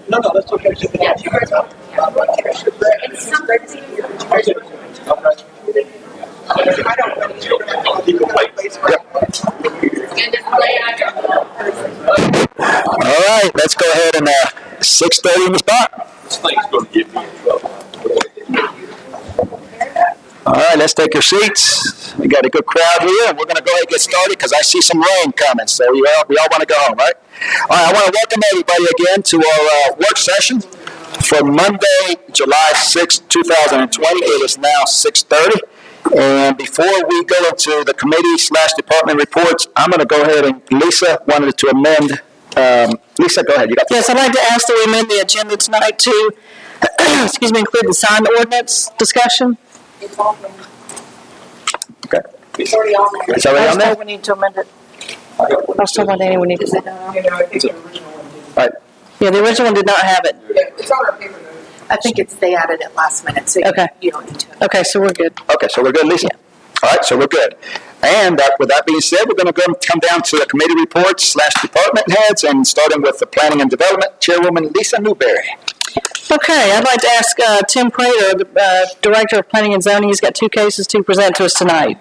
No, that's okay. All right, let's go ahead and 6:30 in the spot. This thing's going to get me in trouble. All right, let's take your seats. We got a good crowd here, and we're going to go ahead and get started because I see some rain coming, so we all want to go home, right? All right, I want to welcome everybody again to our work session for Monday, July 6, 2020. It is now 6:30. And before we go into the committee/department reports, I'm going to go ahead and Lisa wanted to amend. Lisa, go ahead. You got Yes, I'd like to ask that we amend the agenda tonight to, include the sign ordinance discussion. Okay. It's already on there. It's already on there? We need to amend it. I was told by Danny we need to. Right. Yeah, the original one did not have it. It's on our paper note. I think they added it last minute, so Okay. you don't need to. Okay, so we're good. Okay, so we're good, Lisa? All right, so we're good. And with that being said, we're going to come down to the committee reports/department heads, and starting with the Planning and Development, Chairwoman Lisa Newberry. Okay, I'd like to ask Tim Prater, the Director of Planning and Zoning. He's got two cases to present to us tonight.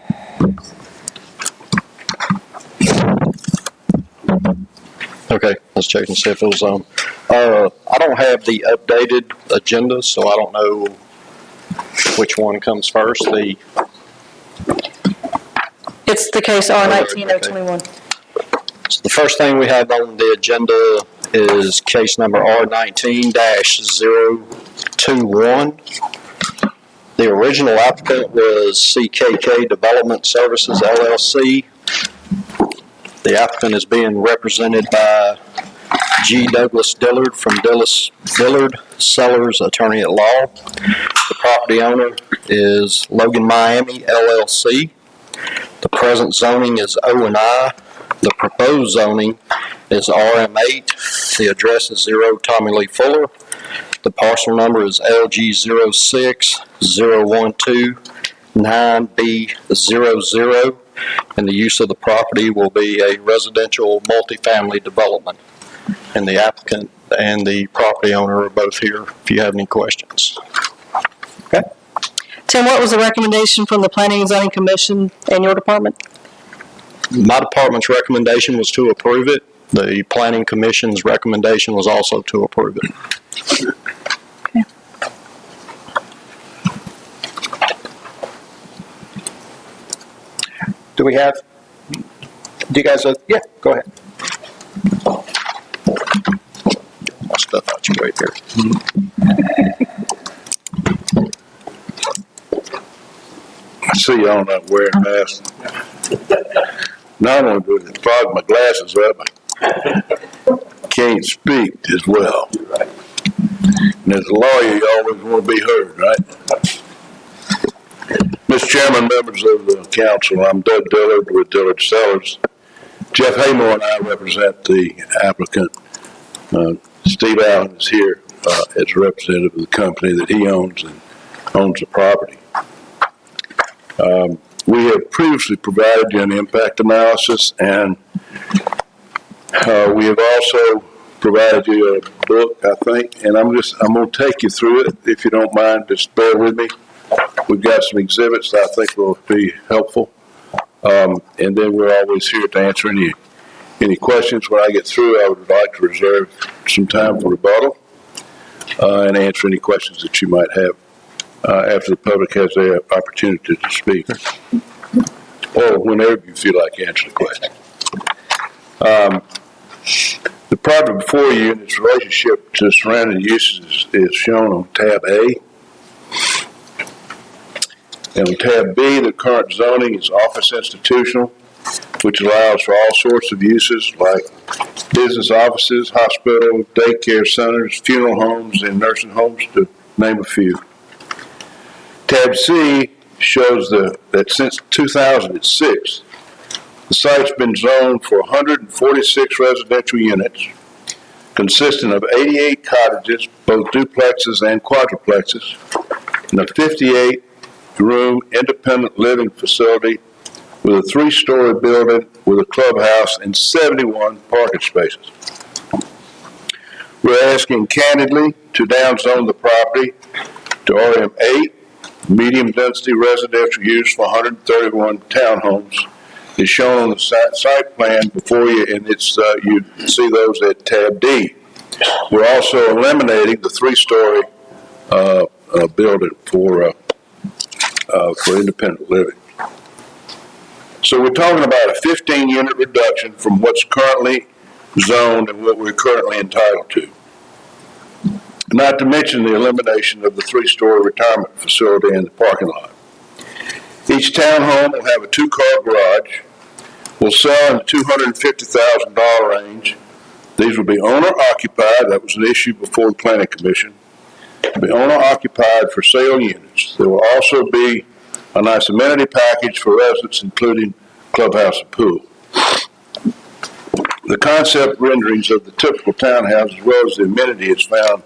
Okay, let's check and see if it was on. I don't have the updated agenda, so I don't know which one comes first. It's the case R-19-021. So the first thing we have on the agenda is case number R-19-021. The original applicant was CKK Development Services, LLC. The applicant is being represented by G. Douglas Dillard from Dillard Sellers Attorney at Law. The property owner is Logan Miami, LLC. The present zoning is O&I. The proposed zoning is RM8. The address is 0 Tommy Lee Fuller. The parcel number is LG06012-9B00. And the use of the property will be a residential multifamily development. And the applicant and the property owner are both here if you have any questions. Okay. Tim, what was the recommendation from the Planning and Zoning Commission and your department? My department's recommendation was to approve it. The Planning Commission's recommendation was also to approve it. Okay. Do you guys, yeah, go ahead. My stuff out your way here. I see y'all not wearing masks. Not only do it fog my glasses up, I can't speak as well. And as a lawyer, you always want to be heard, right? Mr. Chairman, members of the council, I'm Doug Dillard with Dillard Sellers. Jeff Haymore and I represent the applicant. Steve Allen is here as a representative of the company that he owns and owns the property. We have previously provided you an impact analysis, and we have also provided you a book, I think, and I'm going to take you through it, if you don't mind. Just bear with me. We've got some exhibits that I think will be helpful, and then we're always here to answer any questions. When I get through, I would like to reserve some time for rebuttal and answer any questions that you might have after the public has the opportunity to speak, or whenever you feel like answering the question. The property before you and its relationship to surrounding uses is shown on tab A. And on tab B, the current zoning is office institutional, which allows for all sorts of uses like business offices, hospital, daycare centers, funeral homes, and nursing homes, to name a few. Tab C shows that since 2006, the site's been zoned for 146 residential units, consisting of 88 cottages, both duplexes and quadruplexes, and a 58-room independent living facility with a 3-story building with a clubhouse and 71 parking spaces. We're asking candidly to downzone the property to RM8, medium density residential use for 131 townhomes, is shown on the site plan before you, and it's you see those at tab D. We're also eliminating the 3-story building for independent living. So we're talking about a 15-unit reduction from what's currently zoned and what we're currently entitled to. Not to mention the elimination of the 3-story retirement facility and the parking lot. Each townhome will have a 2-car garage, will sell in the $250,000 range. These will be owner-occupied. That was an issue before the Planning Commission. They'll be owner-occupied for sale units. There will also be a nice amenity package for residents, including clubhouse and pool. The concept renderings of the typical townhouse, as well as the amenity, is found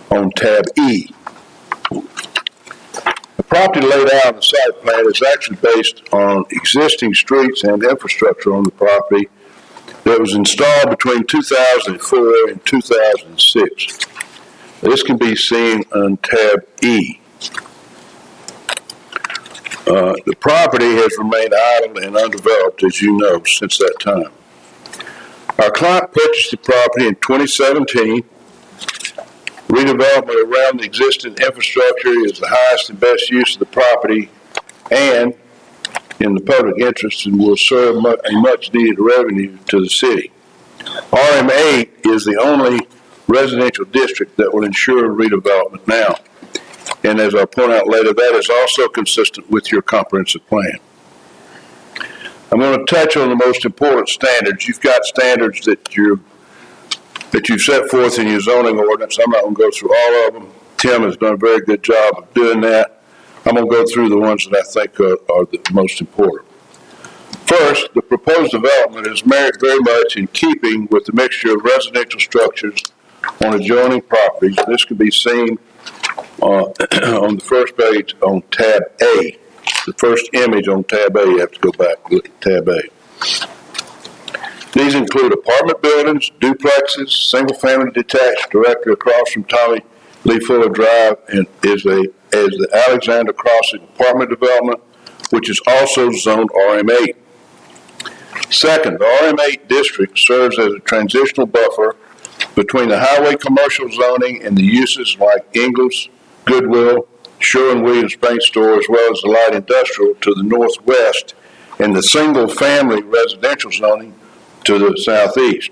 on tab E. The property laid out on the site plan is actually based on existing streets and infrastructure on the property that was installed between 2004 and 2006. This can be seen on tab E. The property has remained idle and undeveloped, as you know, since that time. Our client purchased the property in 2017. Redevelopment around the existing infrastructure is the highest and best use of the property and in the public interest and will serve a much-needed revenue to the city. RM8 is the only residential district that will ensure redevelopment now. And as I'll point out later, that is also consistent with your comprehensive plan. I'm going to touch on the most important standards. You've got standards that you've set forth in your zoning ordinance. I'm not going to go through all of them. Tim has done a very good job of doing that. I'm going to go through the ones that I think are the most important. First, the proposed development is very much in keeping with the mixture of residential structures on adjoining properties. This can be seen on the first page on tab A. The first image on tab A, you have to go back and look at tab A. These include apartment buildings, duplexes, single-family detached directly across from Tommy Lee Fuller Drive, and is the Alexander Crossing apartment development, which is also zoned RM8. Second, the RM8 district serves as a transitional buffer between the highway commercial zoning and the uses like Ingles, Goodwill, Sherwin-Williams Paint Store, as well as the light industrial to the northwest, and the single-family residential zoning to the southeast.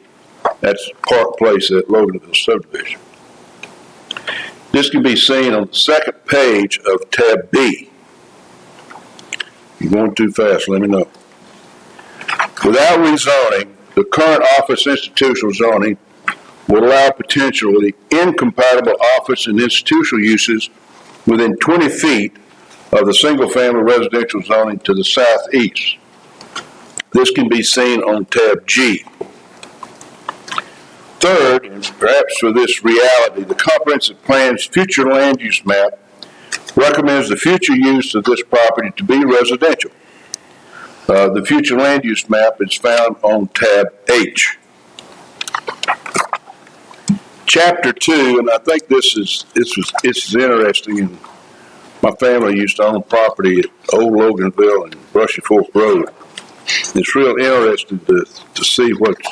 That's Park Place at Loganville subdivision. This can be seen on the second page of tab B. You're going too fast, let me know. Without rezoning, the current office institutional zoning would allow potentially incompatible office and institutional uses within 20 feet of the single-family residential zoning to the southeast. This can be seen on tab G. Third, and perhaps for this reality, the comprehensive plan's future land use map recommends the future use of this property to be residential. The future land use map is found on tab H. Chapter 2, and I think this is interesting, and my family used to own property at Old Loganville and Brushy Fork Road. It's real interesting to see what's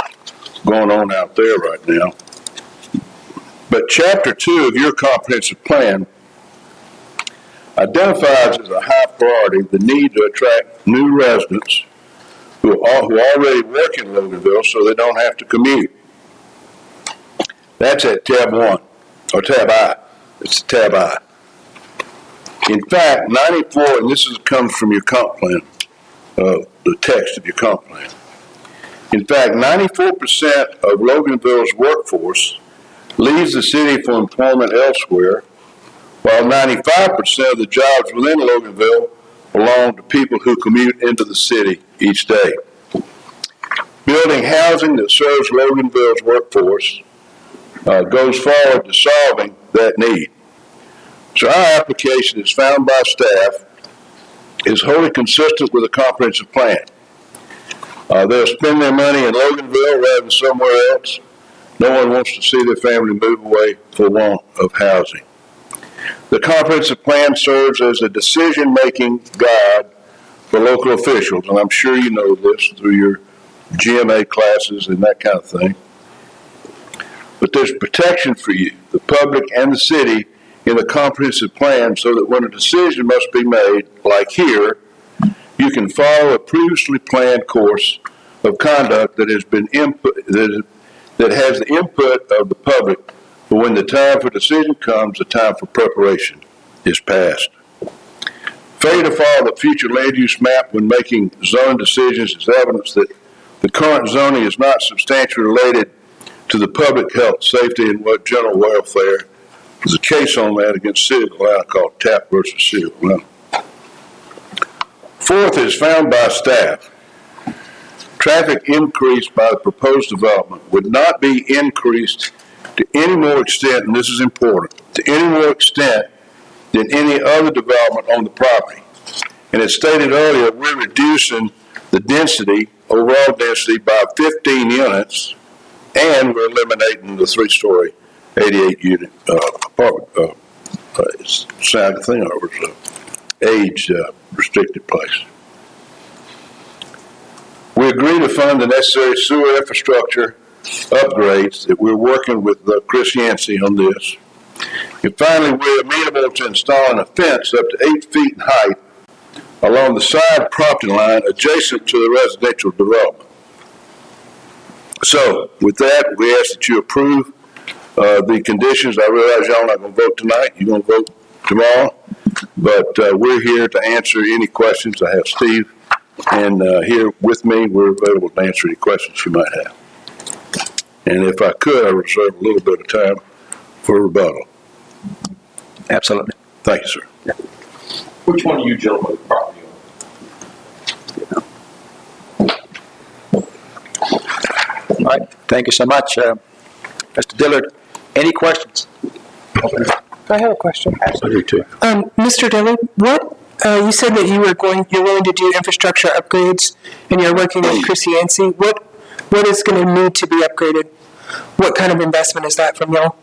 going on out there right now. But Chapter 2 of your comprehensive plan identifies as a high priority the need to attract new residents who already work in Loganville so they don't have to commute. That's at tab 1, or tab I. It's tab I. In fact, 94, and this comes from your comp plan, the text of your comp plan. In fact, 94% of Loganville's workforce leaves the city for employment elsewhere, while 95% of the jobs within Loganville belong to people who commute into the city each day. Building housing that serves Loganville's workforce goes forward to solving that need. So our application, as found by staff, is wholly consistent with the comprehensive plan. They'll spend their money in Loganville rather than somewhere else. No one wants to see their family move away for want of housing. The comprehensive plan serves as a decision-making guide for local officials, and I'm sure you know this through your GMA classes and that kind of thing. But there's protection for you, the public and the city, in the comprehensive plan so that when a decision must be made, like here, you can follow a previously planned course of conduct that has been that has the input of the public, but when the time for decision comes, the time for preparation is past. Failure to follow the future land use map when making zone decisions is evidence that the current zoning is not substantially related to the public health, safety, and what general welfare. There's a case on that against City of Atlanta called Tapp versus City of Atlanta. Fourth is found by staff. Traffic increased by the proposed development would not be increased to any more extent, and this is important, to any more extent than any other development on the property. And as stated earlier, we're reducing the density, overall density, by 15 units, and we're eliminating the 3-story 88-unit apartment, side of the thing, or was age restricted place. We agree to fund the necessary sewer infrastructure upgrades that we're working with Chris Yancey on this. And finally, we're amenable to installing a fence up to 8 feet in height along the side property line adjacent to the residential development. So, with that, we ask that you approve the conditions. I realize y'all not going to vote tonight. You're going to vote tomorrow. But we're here to answer any questions. I have Steve and here with me. We're available to answer any questions you might have. And if I could, I reserve a little bit of time for rebuttal. Absolutely. Thank you, sir. Which one of you gentlemen have property All right, thank you so much. Mr. Dillard, any questions? I have a question. I do too. Mr. Dillard, what, you said that you're willing to do infrastructure upgrades and you're working with Chris Yancey. What is going to need to be upgraded? What kind of investment is that from y'all?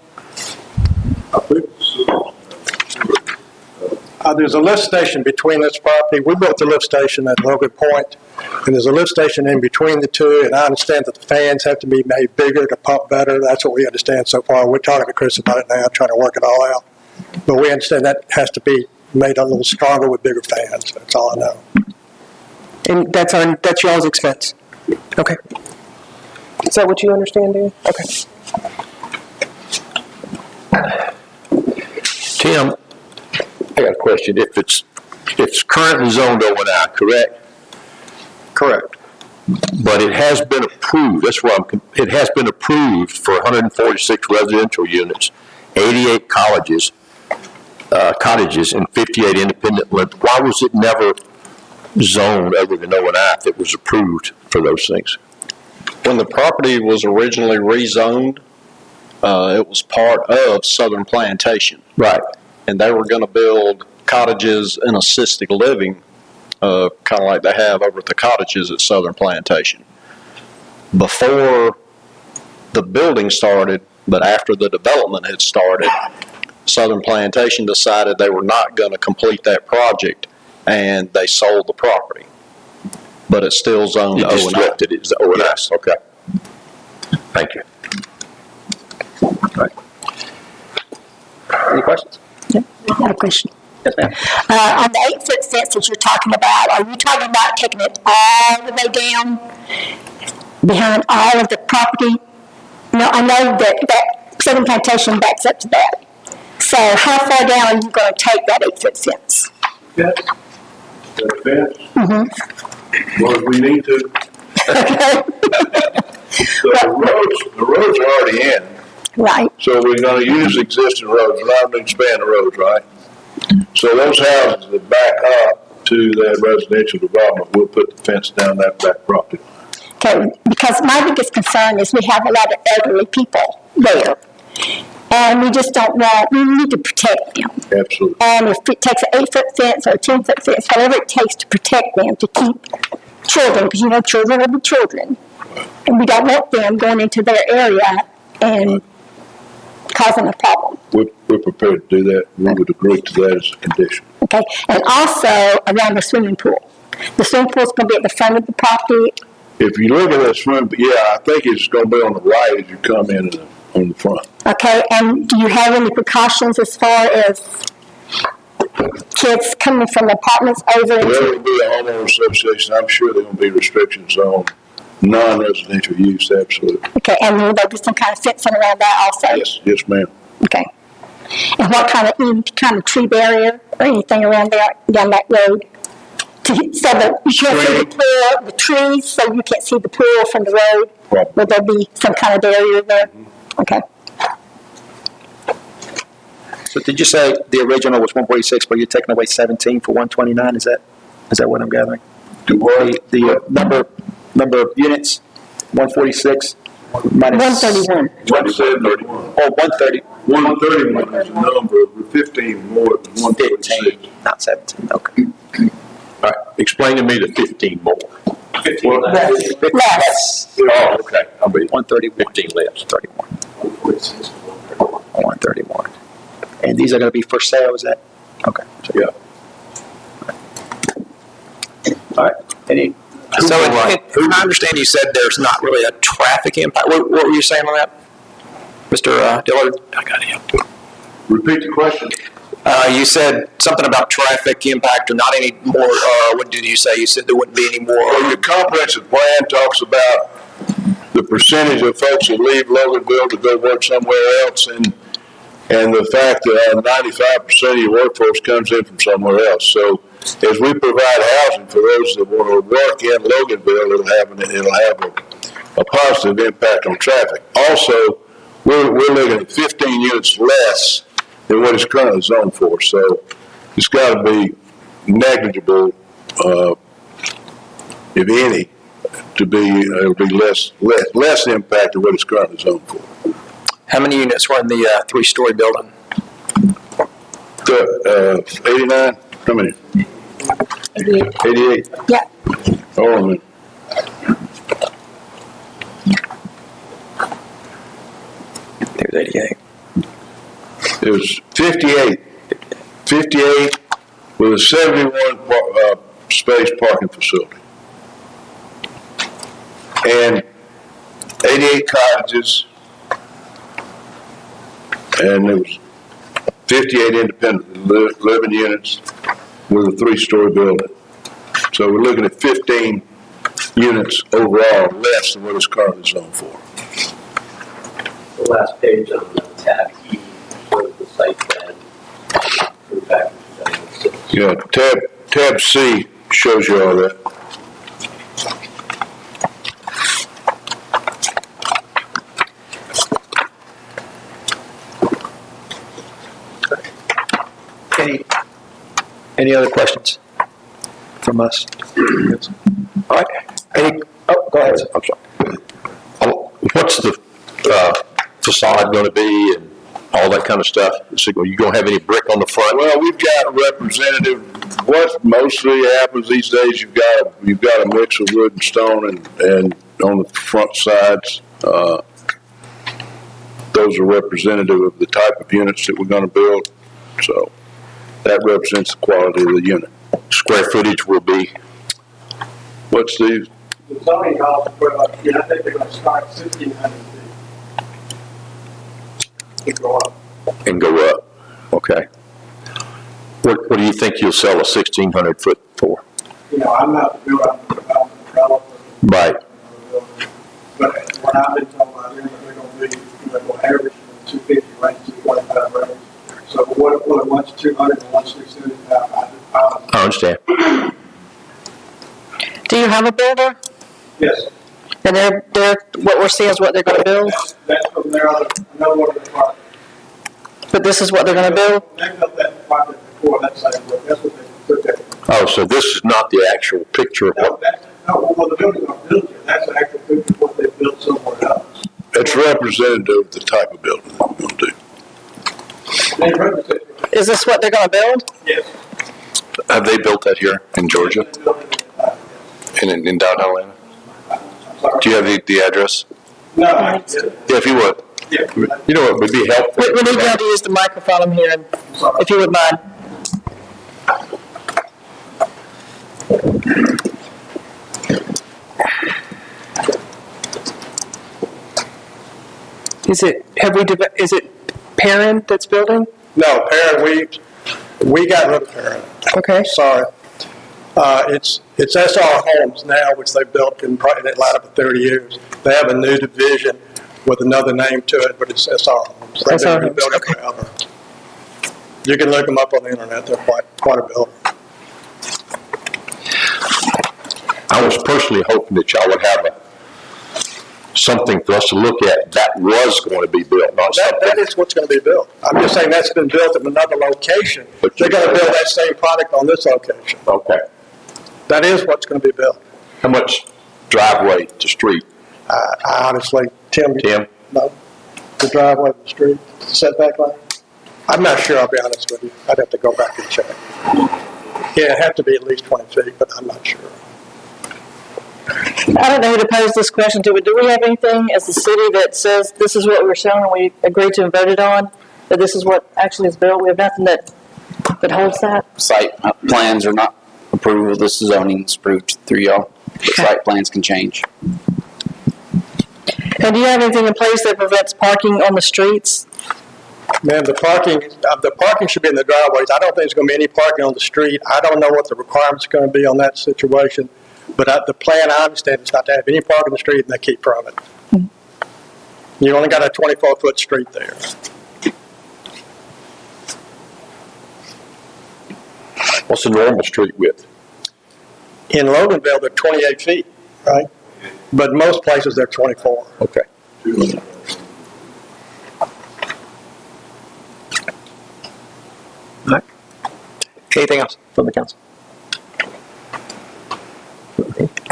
There's a lift station between this property. We built the lift station at Logan Point, and there's a lift station in between the two, and I understand that the fans have to be made bigger to pump better. That's what we understand so far. We're talking to Chris about it now, trying to work it all out. But we understand that has to be made a little stronger with bigger fans. That's all I know. And that's y'all's expense? Okay. Is that what you understand, Dan? Okay. Tim, I got a question. If it's currently zoned O&I, correct? Correct. But it has been approved, that's where it has been approved for 146 residential units, 88 cottages, and 58 independent living. Why was it never zoned other than O&I if it was approved for those things? When the property was originally rezoned, it was part of Southern Plantation. Right. And they were going to build cottages and assisted living, kind of like they have over at the cottages at Southern Plantation. Before the building started, but after the development had started, Southern Plantation decided they were not going to complete that project, and they sold the property. But it's still zoned You just O&I. left it as O&I? Yes. Okay. Thank you. Right. Any questions? I have a question. Yes, ma'am. On the 8-foot fence that you're talking about, are you talking about taking it all the way down behind all of the property? No, I know that Southern Plantation backs up to that. So how far down are you going to take that 8-foot fence? Yes. That fence? Mm-hmm. Well, we need to. The roads are already in. Right. So we're going to use existing roads. We're not going to expand the roads, right? So those houses that back up to that residential development, we'll put the fence down that back property. Okay, because my biggest concern is we have a lot of elderly people there. And we just don't want, we need to protect them. Absolutely. And if it takes an 8-foot fence or a 10-foot fence, whatever it takes to protect them, to keep children, because you know children will be children. And we don't want them going into their area and causing a problem. We're prepared to do that. We would agree to that as a condition. Okay, and also around the swimming pool. The swimming pool's gonna be at the front of the property. If you look at that swim, yeah, I think it's gonna be on the right as you come in on the front. Okay, and do you have any precautions as far as kids coming from apartments over There into? will be a homeowner association. I'm sure there will be restrictions on non-residential use, absolutely. Okay, and will there be some kind of fencing around that also? Yes, ma'am. Okay. And what kind of, any kind of tree barrier or anything around there, down that road? So that you can't see the pool, the trees, so you can't see the pool from the road? Probably. Will there be some kind of barrier there? Okay. So did you say the original was 146, but you're taking away 17 for 129? Is that what I'm gathering? The number of units, 146 minus 131. 131. Oh, 130. 131 is a number, with 15 more than 146. 15, not 17. Okay. All right, explain to me the 15 more. 15 Less. less. Oh, okay. I'll be 131. 15 less. 31. 131. And these are going to be for sale, is that? Okay. Yeah. All right. Any? So, I understand you said there's not really a traffic impact. What were you saying on that, Mr. Dillard? I got you. Repeat the question. You said something about traffic impact or not any more, what did you say? You said there wouldn't be any more. Well, your comprehensive plan talks about the percentage of folks that leave Loganville to go work somewhere else, and the fact that 95% of your workforce comes in from somewhere else. So as we provide housing for those that want to work in Loganville, it'll have a positive impact on traffic. Also, we're looking at 15 units less than what is currently zoned for. So it's got to be negligible, if any, it'll be less impact than what is currently zoned for. How many units were in the three-story building? 89? How many? 88? Yeah. Hold on a minute. It was 88. It was 58. 58 with a 71 space parking facility. And 88 cottages. And there was 58 independent living units with a 3-story building. So we're looking at 15 units overall, less than what is currently zoned for. The last page on the tab E shows the site plan. Food package. Yeah, tab C shows you all that. Any other questions from us? All right. Go ahead. I'm sorry. What's the facade going to be and all that kind of stuff? Are you going to have any brick on the front? Well, we've got a representative. What mostly happens these days, you've got a mix of wood and stone, and on the front sides, those are representative of the type of units that we're going to build. So that represents the quality of the unit. Square footage will be, What's the? The zoning calls for, I think they're going to start 1,600 feet. To go up. and go up. Okay. What do you think you'll sell a 1,600 foot for? You know, I'm not the builder, I'm the developer. Right. But what I've been told by them, they're going to be, they'll average from 250 range to 25 range. So what, one's 200 and one's 675. I understand. Do you have a builder? Yes. And they're, what we're seeing is what they're gonna build, That's from their other, another one of the projects. but this is what they're gonna build? They built that project before that site work, that's what they looked at. Oh, so this is not the actual picture of what, Well, the buildings are built here, that's the actual picture of what they built somewhere else. It's representative of the type of building we're gonna do. They represent, Is this what they're gonna build? yes. Have they built that here in Georgia, They built it in downtown Atlanta? Do you have the address? No, I did. Yeah, if you would. Yeah. you know what would be helpful? We need y'all to use the microphone I'm hearing, if you would mind. Is it Perrin that's building? No, Perrin, we got rid of Perrin. Okay. Sorry. It's SR Homes now, which they've built in Atlanta for 30 years. They have a new division with another name to it, but it's SR Homes. They've SR been Homes, building okay. forever. You can look them up on the internet. They're quite a builder. I was personally hoping that y'all would have something for us to look at that was going to be built, not That something. is what's going to be built. I'm just saying that's been built at another location. But They're going to build that same product on this location. Okay. That is what's going to be built. How much driveway to street? I honestly, Tim? No. The driveway to the street, setback line? I'm not sure, I'll be honest with you. I'd have to go back and check. Yeah, it'd have to be at least 20 feet, but I'm not sure. I don't know who to pose this question to, but do we have anything as a city that says this is what we're showing and we agreed to and voted on? That this is what actually is built? We have nothing that holds that? Site plans are not approved, this is zoning's approved through y'all. But site plans can change. And do you have anything in place that prevents parking on the streets? Ma'am, the parking should be in the driveways. I don't think there's going to be any parking on the street. I don't know what the requirements are going to be on that situation, but the plan I understand is not to have any parking on the street, and they keep from it. You only got a 24-foot street there. What's the normal street width? In Loganville, they're 28 feet, right? But most places, they're 24. Okay. All right. Anything else from the council?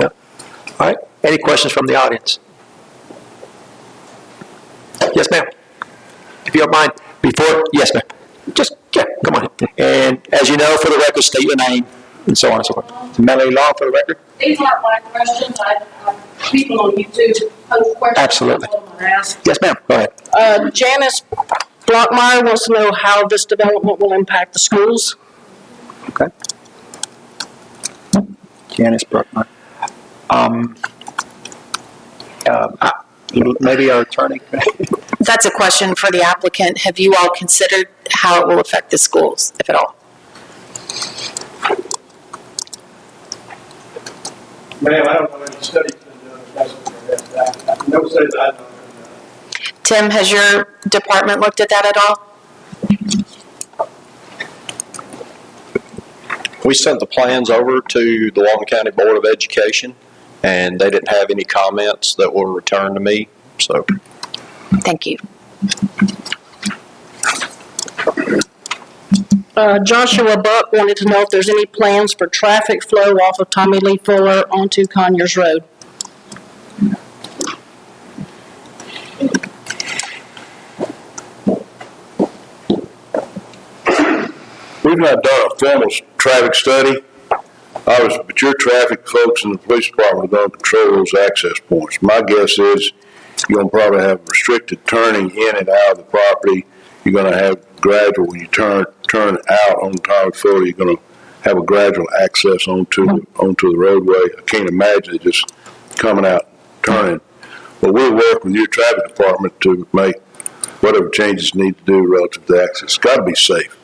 No. All right. Any questions from the audience? Yes, ma'am. If you don't mind, yes, ma'am. Come on. And as you know, for the record, state your name and so on and so forth. Melanie Long, for the record. These aren't my questions. People on YouTube post questions. Absolutely. I want to ask. Yes, ma'am. Go ahead. Janice Blockmeyer wants to know how this development will impact the schools. Okay. Janice Bruckner. Maybe our attorney. That's a question for the applicant. Have you all considered how it will affect the schools, if at all? Ma'am, I don't know any studies that no studies I know. Tim, has your department looked at that at all? We sent the plans over to the Walton County Board of Education, and they didn't have any comments that were returned to me, so. Thank you. Joshua Buck wanted to know if there's any plans for traffic flow off of Tommy Lee Fuller onto Conyers Road. We've not done a formal traffic study, but your traffic folks in the police department are going to control those access points. My guess is you're going to probably have restricted turning in and out of the property. You're going to have gradual, when you turn out on Tommy Fuller, you're going to have a gradual access onto the roadway. I can't imagine it just coming out, turning. But we'll work with your traffic department to make whatever changes need to do relative to access. It's got to be safe.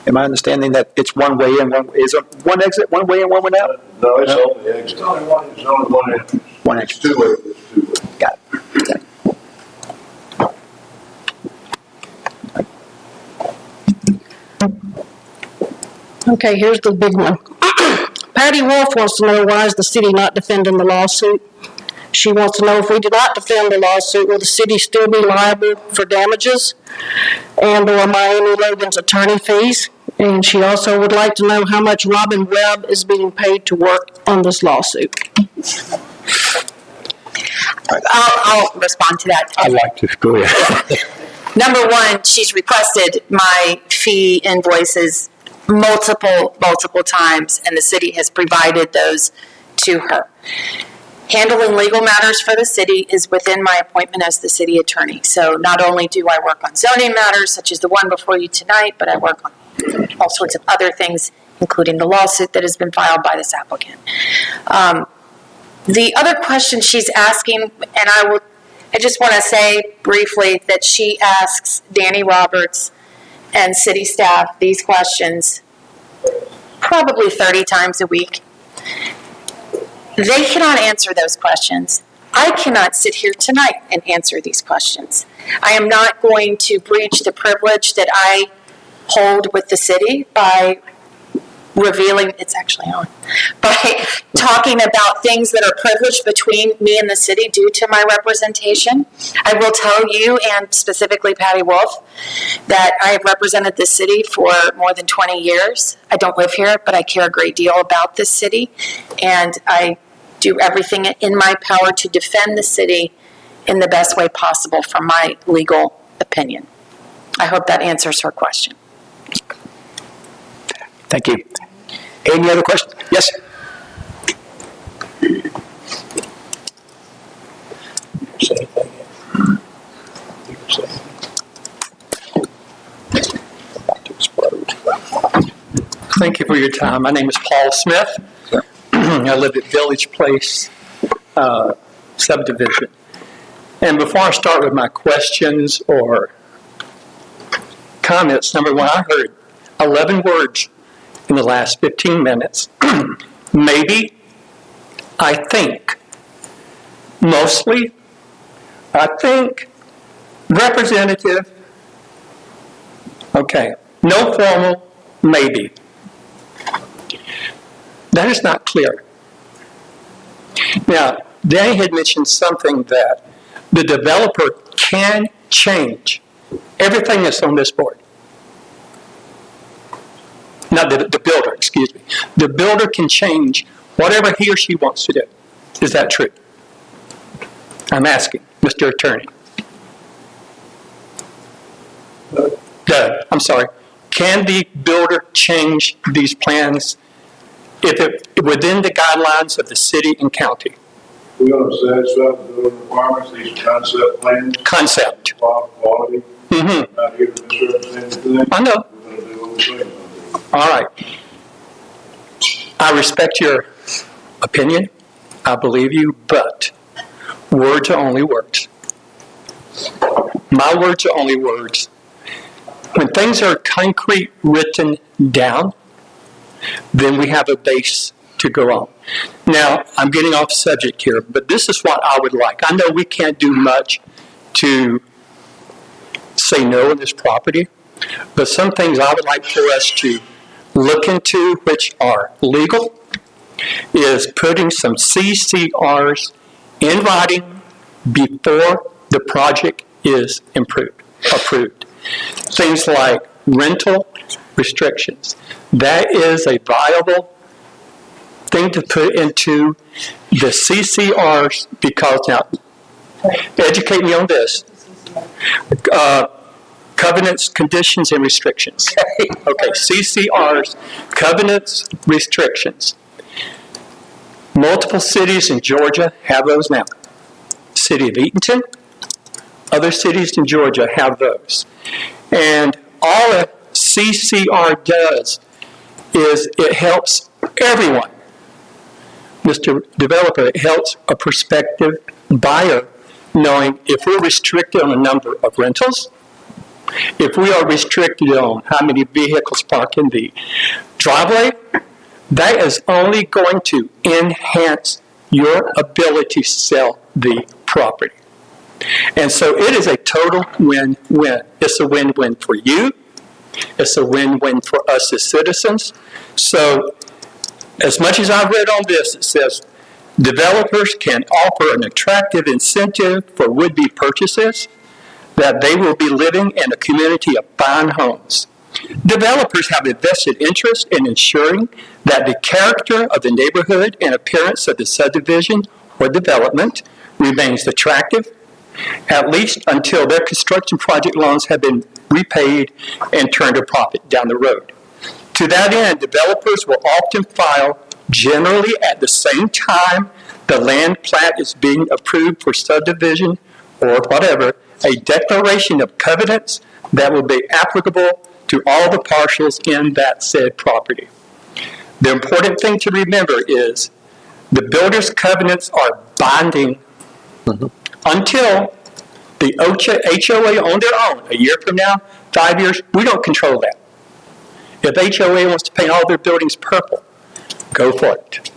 Am I understanding that it's one way in, is it one exit, one way in, one way out? No, it's only exit. It's only one entrance. One exit. It's two-way. Got it. Okay, here's the big one. Patty Wolf wants to know why is the city not defending the lawsuit? She wants to know if we do not defend the lawsuit, will the city still be liable for damages and/or Miami Logan's attorney fees? And she also would like to know how much Robin Webb is being paid to work on this lawsuit. I'll respond to that. I'd like to go ahead. Number one, she's requested my fee invoices multiple times, and the city has provided those to her. Handling legal matters for the city is within my appointment as the city attorney. So not only do I work on zoning matters, such as the one before you tonight, but I work on all sorts of other things, including the lawsuit that has been filed by this applicant. The other question she's asking, and I just want to say briefly that she asks Danny Roberts and city staff these questions probably 30 times a week. They cannot answer those questions. I cannot sit here tonight and answer these questions. I am not going to breach the privilege that I hold with the city by revealing, it's actually on, by talking about things that are privileged between me and the city due to my representation. I will tell you, and specifically Patty Wolf, that I have represented this city for more than 20 years. I don't live here, but I care a great deal about this city, and I do everything in my power to defend the city in the best way possible from my legal opinion. I hope that answers her question. Thank you. Any other questions? Yes? Thank you for your time. My name is Paul Smith. I live at Village Place subdivision. And before I start with my questions or comments, number one, I heard 11 words in the last 15 minutes. Maybe, I think, mostly, I think, representative, okay, no formal, maybe. That is not clear. Now, Danny had mentioned something that the developer can change everything that's on this board. Not the builder, excuse me. The builder can change whatever he or she wants to do. Is that true? I'm asking, Mr. Attorney. Doug, I'm sorry. Can the builder change these plans if it within the guidelines of the city and county? We're going to satisfy the building requirements, these concept plans. Concept. Quality. Mm-hmm. Not here to misrepresent anything. I know. We're going to do what we're saying. All right. I respect your opinion. I believe you, but words are only words. My words are only words. When things are concrete written down, then we have a base to go on. Now, I'm getting off subject here, but this is what I would like. I know we can't do much to say no on this property, but some things I would like for us to look into, which are legal, is putting some CCRs in writing before the project is approved. Things like rental restrictions. That is a viable thing to put into the CCRs because, now, educate me on this. Covenants, conditions, and restrictions. Okay, CCRs, covenants, restrictions. Multiple cities in Georgia have those now. City of Eatonton, other cities in Georgia have those. And all a CCR does is it helps everyone. Mr. Developer, it helps a prospective buyer knowing if we're restricted on a number of rentals, if we are restricted on how many vehicles park in the driveway, that is only going to enhance your ability to sell the property. And so it is a total win-win. It's a win-win for you. It's a win-win for us as citizens. So as much as I've read on this, it says Developers can offer an attractive incentive for would-be purchasers that they will be living in a community of fine homes. Developers have a vested interest in ensuring that the character of the neighborhood and appearance of the subdivision or development remains attractive, at least until their construction project loans have been repaid and turned a profit down the road. To that end, developers will often file, generally at the same time the land plat is being approved for subdivision or whatever, a declaration of covenants that will be applicable to all the parcels in that said property. The important thing to remember is the builder's covenants are binding until the HOA on their own, a year from now, 5 years, we don't control that. If HOA wants to paint all their buildings purple, go for it.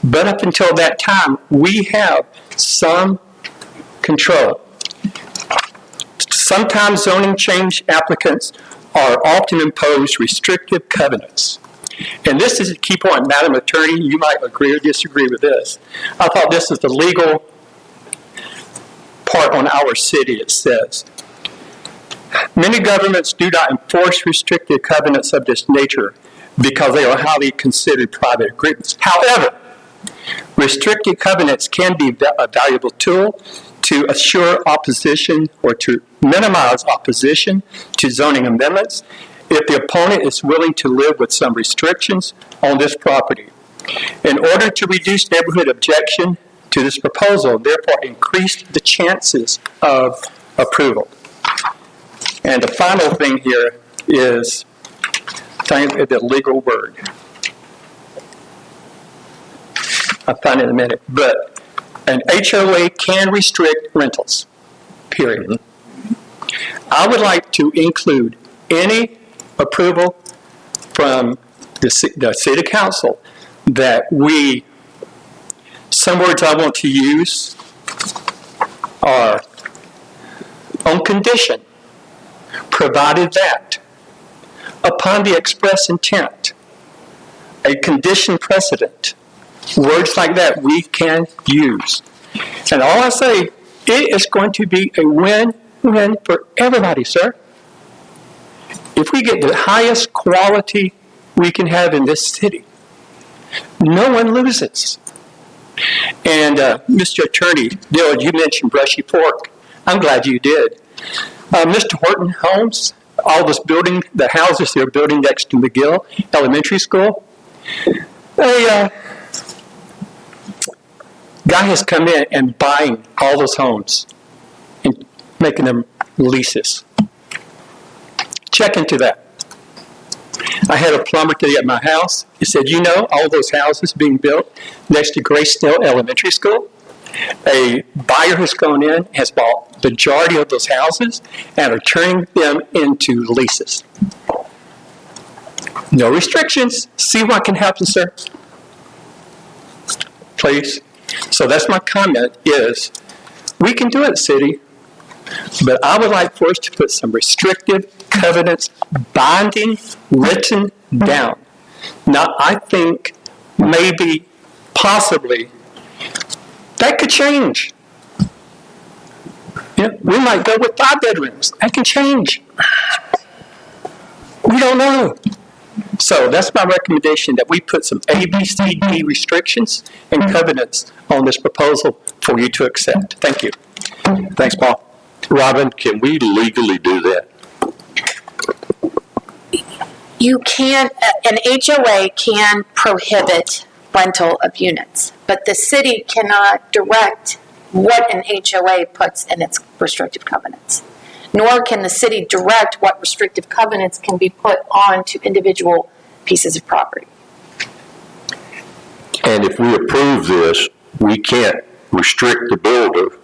But up until that time, we have some control. Sometimes zoning change applicants are often imposed restrictive covenants. And this is a key point, Madam Attorney, you might agree or disagree with this. I thought this is the legal part on our city. It says, many governments do not enforce restrictive covenants of this nature because they are highly considered private agreements. However, restrictive covenants can be a valuable tool to assure opposition or to minimize opposition to zoning amendments if the opponent is willing to live with some restrictions on this property. In order to reduce neighborhood objection to this proposal, therefore increase the chances of approval. And the final thing here is the legal word. I'll find it in a minute, but an HOA can restrict rentals, period. I would like to include any approval from the city council that we, some words I want to use are on condition, provided that, upon the express intent, a condition precedent, words like that we can use. And all I say, it is going to be a win-win for everybody, sir. If we get the highest quality we can have in this city, no one loses. And Mr. Attorney, Dillard, you mentioned Brushy Fork. I'm glad you did. Mr. Horton Homes, all this building, the houses they're building next to McGill Elementary School, a guy has come in and buying all those homes and making them leases. Check into that. I had a plumber today at my house. He said, you know, all those houses being built next to Grace Snell Elementary School, a buyer has gone in, has bought the majority of those houses, and are turning them into leases. No restrictions. See what can happen, sir? Please. So that's my comment is, we can do it, city, but I would like for us to put some restrictive covenants, binding, written down. Now, I think maybe, possibly, that could change. Yeah, we might go with 5 bedrooms. That can change. We don't know. So that's my recommendation, that we put some A, B, C, D restrictions and covenants on this proposal for you to accept. Thank you. Thanks, Paul. Robin, can we legally do that? You can, an HOA can prohibit rental of units, but the city cannot direct what an HOA puts in its restrictive covenants. Nor can the city direct what restrictive covenants can be put onto individual pieces of property. And if we approve this, we can't restrict the builder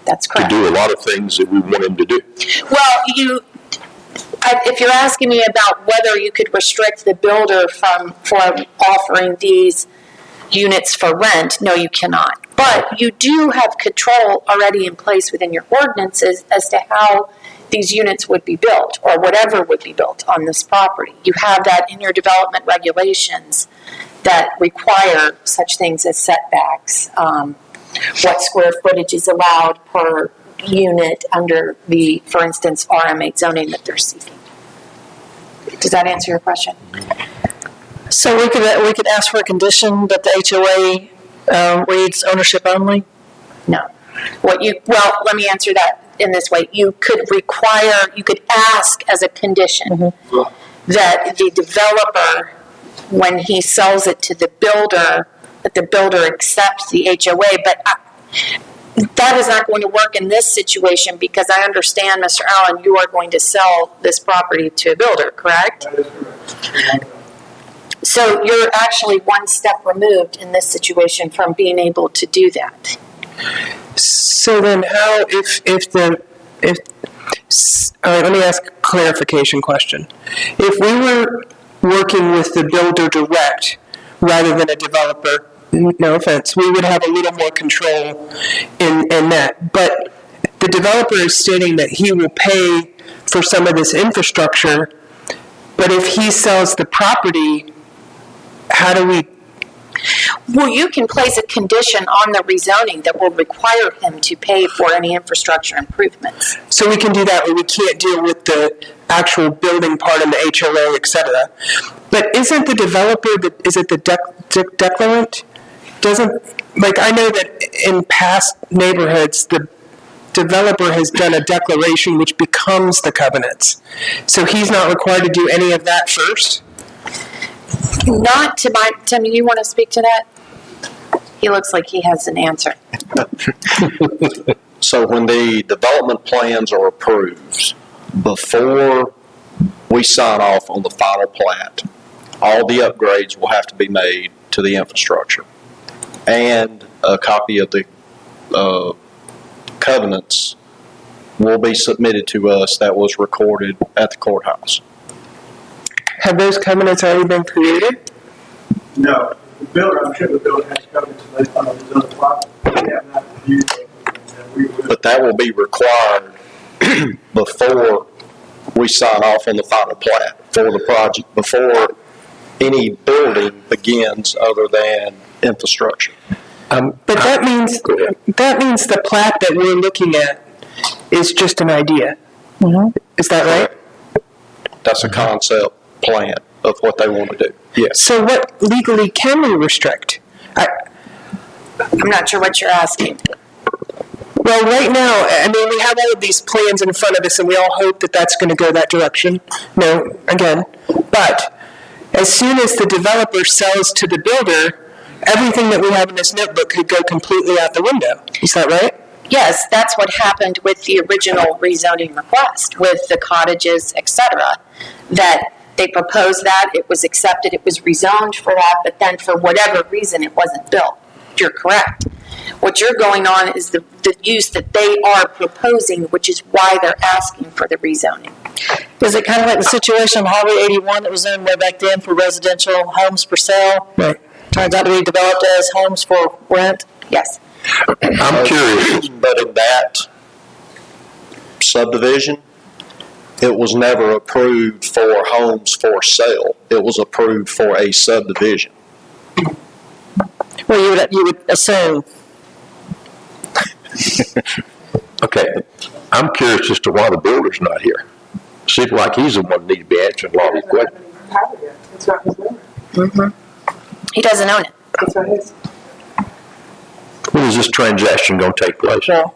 That's to correct. do a lot of things that we want him to do. Well, if you're asking me about whether you could restrict the builder from offering these units for rent, no, you cannot. But you do have control already in place within your ordinances as to how these units would be built, or whatever would be built on this property. You have that in your development regulations that require such things as setbacks, what square footage is allowed per unit under the, for instance, RM8 zoning that they're seeking. Does that answer your question? So we could ask for a condition that the HOA reads ownership only? No. Well, let me answer that in this way. You could ask as a condition that the developer, when he sells it to the builder, that the builder accepts the HOA, but that is not going to work in this situation because I understand, Mr. Allen, you are going to sell this property to a builder, correct? That is correct. So you're actually one step removed in this situation from being able to do that. So then how, all right, let me ask a clarification question. If we were working with the builder direct rather than a developer, no offense, we would have a little more control in that. But the developer is stating that he will pay for some of this infrastructure, but if he sells the property, how do we? Well, you can place a condition on the rezoning that will require him to pay for any infrastructure improvements. So we can do that, but we can't deal with the actual building part and the HOA, et cetera. But isn't the developer, is it the declarant? I know that in past neighborhoods, the developer has done a declaration which becomes the covenants. So he's not required to do any of that first? Not to my, Tim, you want to speak to that? He looks like he has an answer. So when the development plans are approved, before we sign off on the final plat, all the upgrades will have to be made to the infrastructure. And a copy of the covenants will be submitted to us that was recorded at the courthouse. Have those covenants already been created? No, the builder, I'm sure the builder has covenants based on his other property. We have not reviewed those, and we will. But that will be required before we sign off on the final plat for the project, before any building begins other than infrastructure. But that means the plat that we're looking at is just an idea. Is that right? That's a concept plan of what they want to do. Yes. So what legally can we restrict? I'm not sure what you're asking. Well, right now, I mean, we have all of these plans in front of us, and we all hope that that's going to go that direction. No, again. But as soon as the developer sells to the builder, everything that we have in this notebook could go completely out the window. Is that right? Yes, that's what happened with the original rezoning request, with the cottages, et cetera, that they proposed that, it was accepted, it was rezoned for that, but then for whatever reason, it wasn't built. You're correct. What you're going on is the use that they are proposing, which is why they're asking for the rezoning. Is it kind of like the situation on Highway 81 that was zoned way back then for residential homes for sale? Right. Turns out to be developed as homes for rent? Yes. I'm curious. But in that subdivision, it was never approved for homes for sale. It was approved for a subdivision. Well, you would assume. Okay, I'm curious as to why the builder's not here. Seems like he's the one that needs to be answering a lot of these questions. It's not his number. He doesn't own it. It's not his. When is this transaction going to take place? No.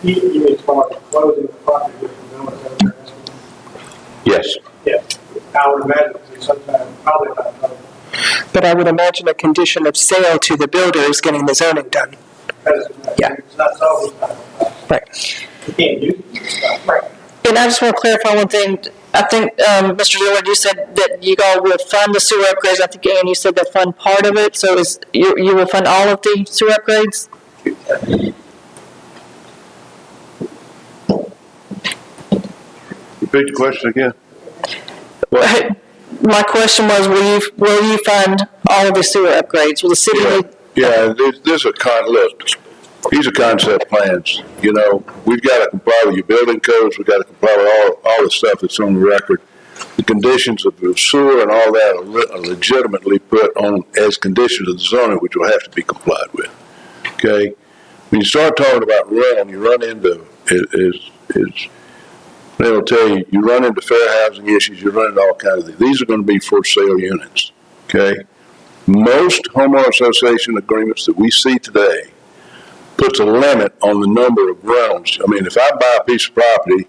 You mean as far as closing the property with the builder? Yes. Yes. I would imagine it's sometime, probably about October. But I would imagine a condition of sale to the builder is getting the zoning done. Yeah. It's not solved. Right. You can't use it. Right. And I just want to clarify one thing. I think, Mr. Dillard, you said that you all will fund the sewer upgrades. I think, Ann, you said they'll fund part of it. So you will fund all of the sewer upgrades? Repeat the question again. My question was, will you fund all of the sewer upgrades? Will the city? Yeah, these are concept plans. You know, we've got to comply with your building codes. We've got to comply with all the stuff that's on the record. the conditions of the sewer and all that are legitimately put on as conditions of the zoning, which will have to be complied with. Okay? When you start talking about rental, you run into, they'll tell you, you run into fair housing issues, you run into all kinds of things. These are going to be for sale units. Okay? Most homeowner association agreements that we see today puts a limit on the number of rentals. I mean, if I buy a piece of property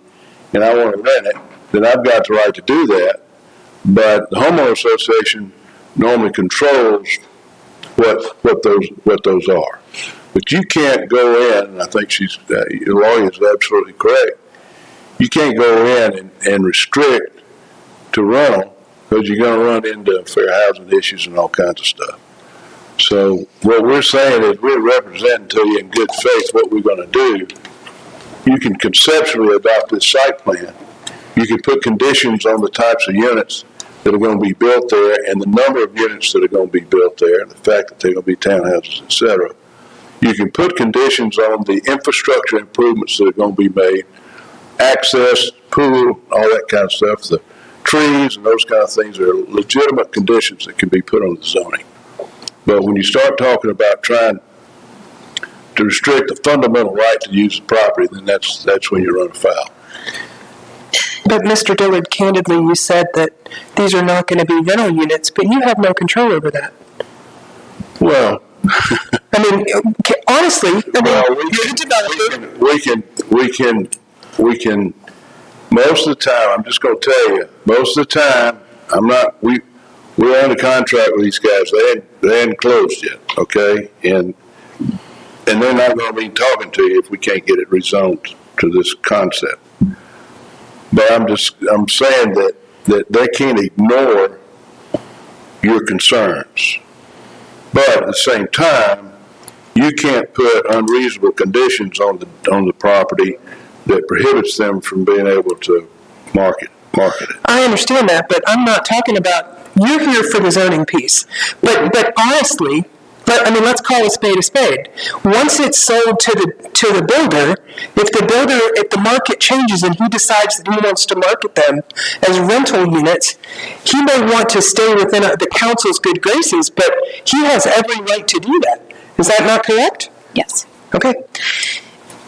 and I want to rent it, then I've got the right to do that. But the homeowner association normally controls what those are. But you can't go in, and I think your lawyer is absolutely correct. You can't go in and restrict to rental because you're going to run into fair housing issues and all kinds of stuff. So what we're saying is we're representing to you in good faith what we're going to do. You can conceptually adopt this site plan. You can put conditions on the types of units that are going to be built there and the number of units that are going to be built there, the fact that they're going to be townhouses, et cetera. You can put conditions on the infrastructure improvements that are going to be made, access, pool, all that kind of stuff, the trees and those kind of things are legitimate conditions that can be put on the zoning. But when you start talking about trying to restrict the fundamental right to use the property, then that's when you run afoul. But Mr. Dillard, candidly, you said that these are not going to be rental units, but you have no control over that. Well, I mean, honestly, you're the developer. We can, most of the time, I'm just going to tell you, most of the time, we're under contract with these guys. They ain't closed yet, okay? And they're not going to be talking to you if we can't get it rezoned to this concept. But I'm saying that they can't ignore your concerns. But at the same time, you can't put unreasonable conditions on the property that prohibits them from being able to market it. I understand that, but I'm not talking about, you're here for the zoning piece. But honestly, let's call a spade a spade. Once it's sold to the builder, if the market changes and he decides that he wants to market them as rental units, he may want to stay within the council's good graces, but he has every right to do that. Is that not correct? Yes. Okay.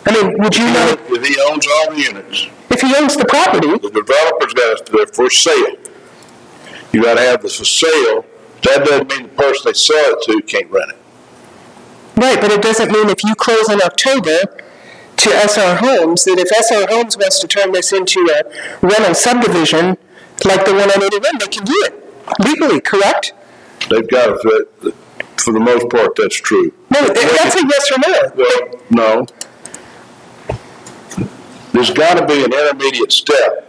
I mean, would you know? If he owns all the units. If he owns the property. The developer's got to, for sale. You got to have this for sale. That doesn't mean the person they sell it to can't rent it. Right, but it doesn't mean if you close in October to SR Homes, that if SR Homes wants to turn this into a rental subdivision, like the one on 81, they can do it legally, correct? They've got to, for the most part, that's true. No, that's a yes or no. Well, no. There's got to be an intermediate step.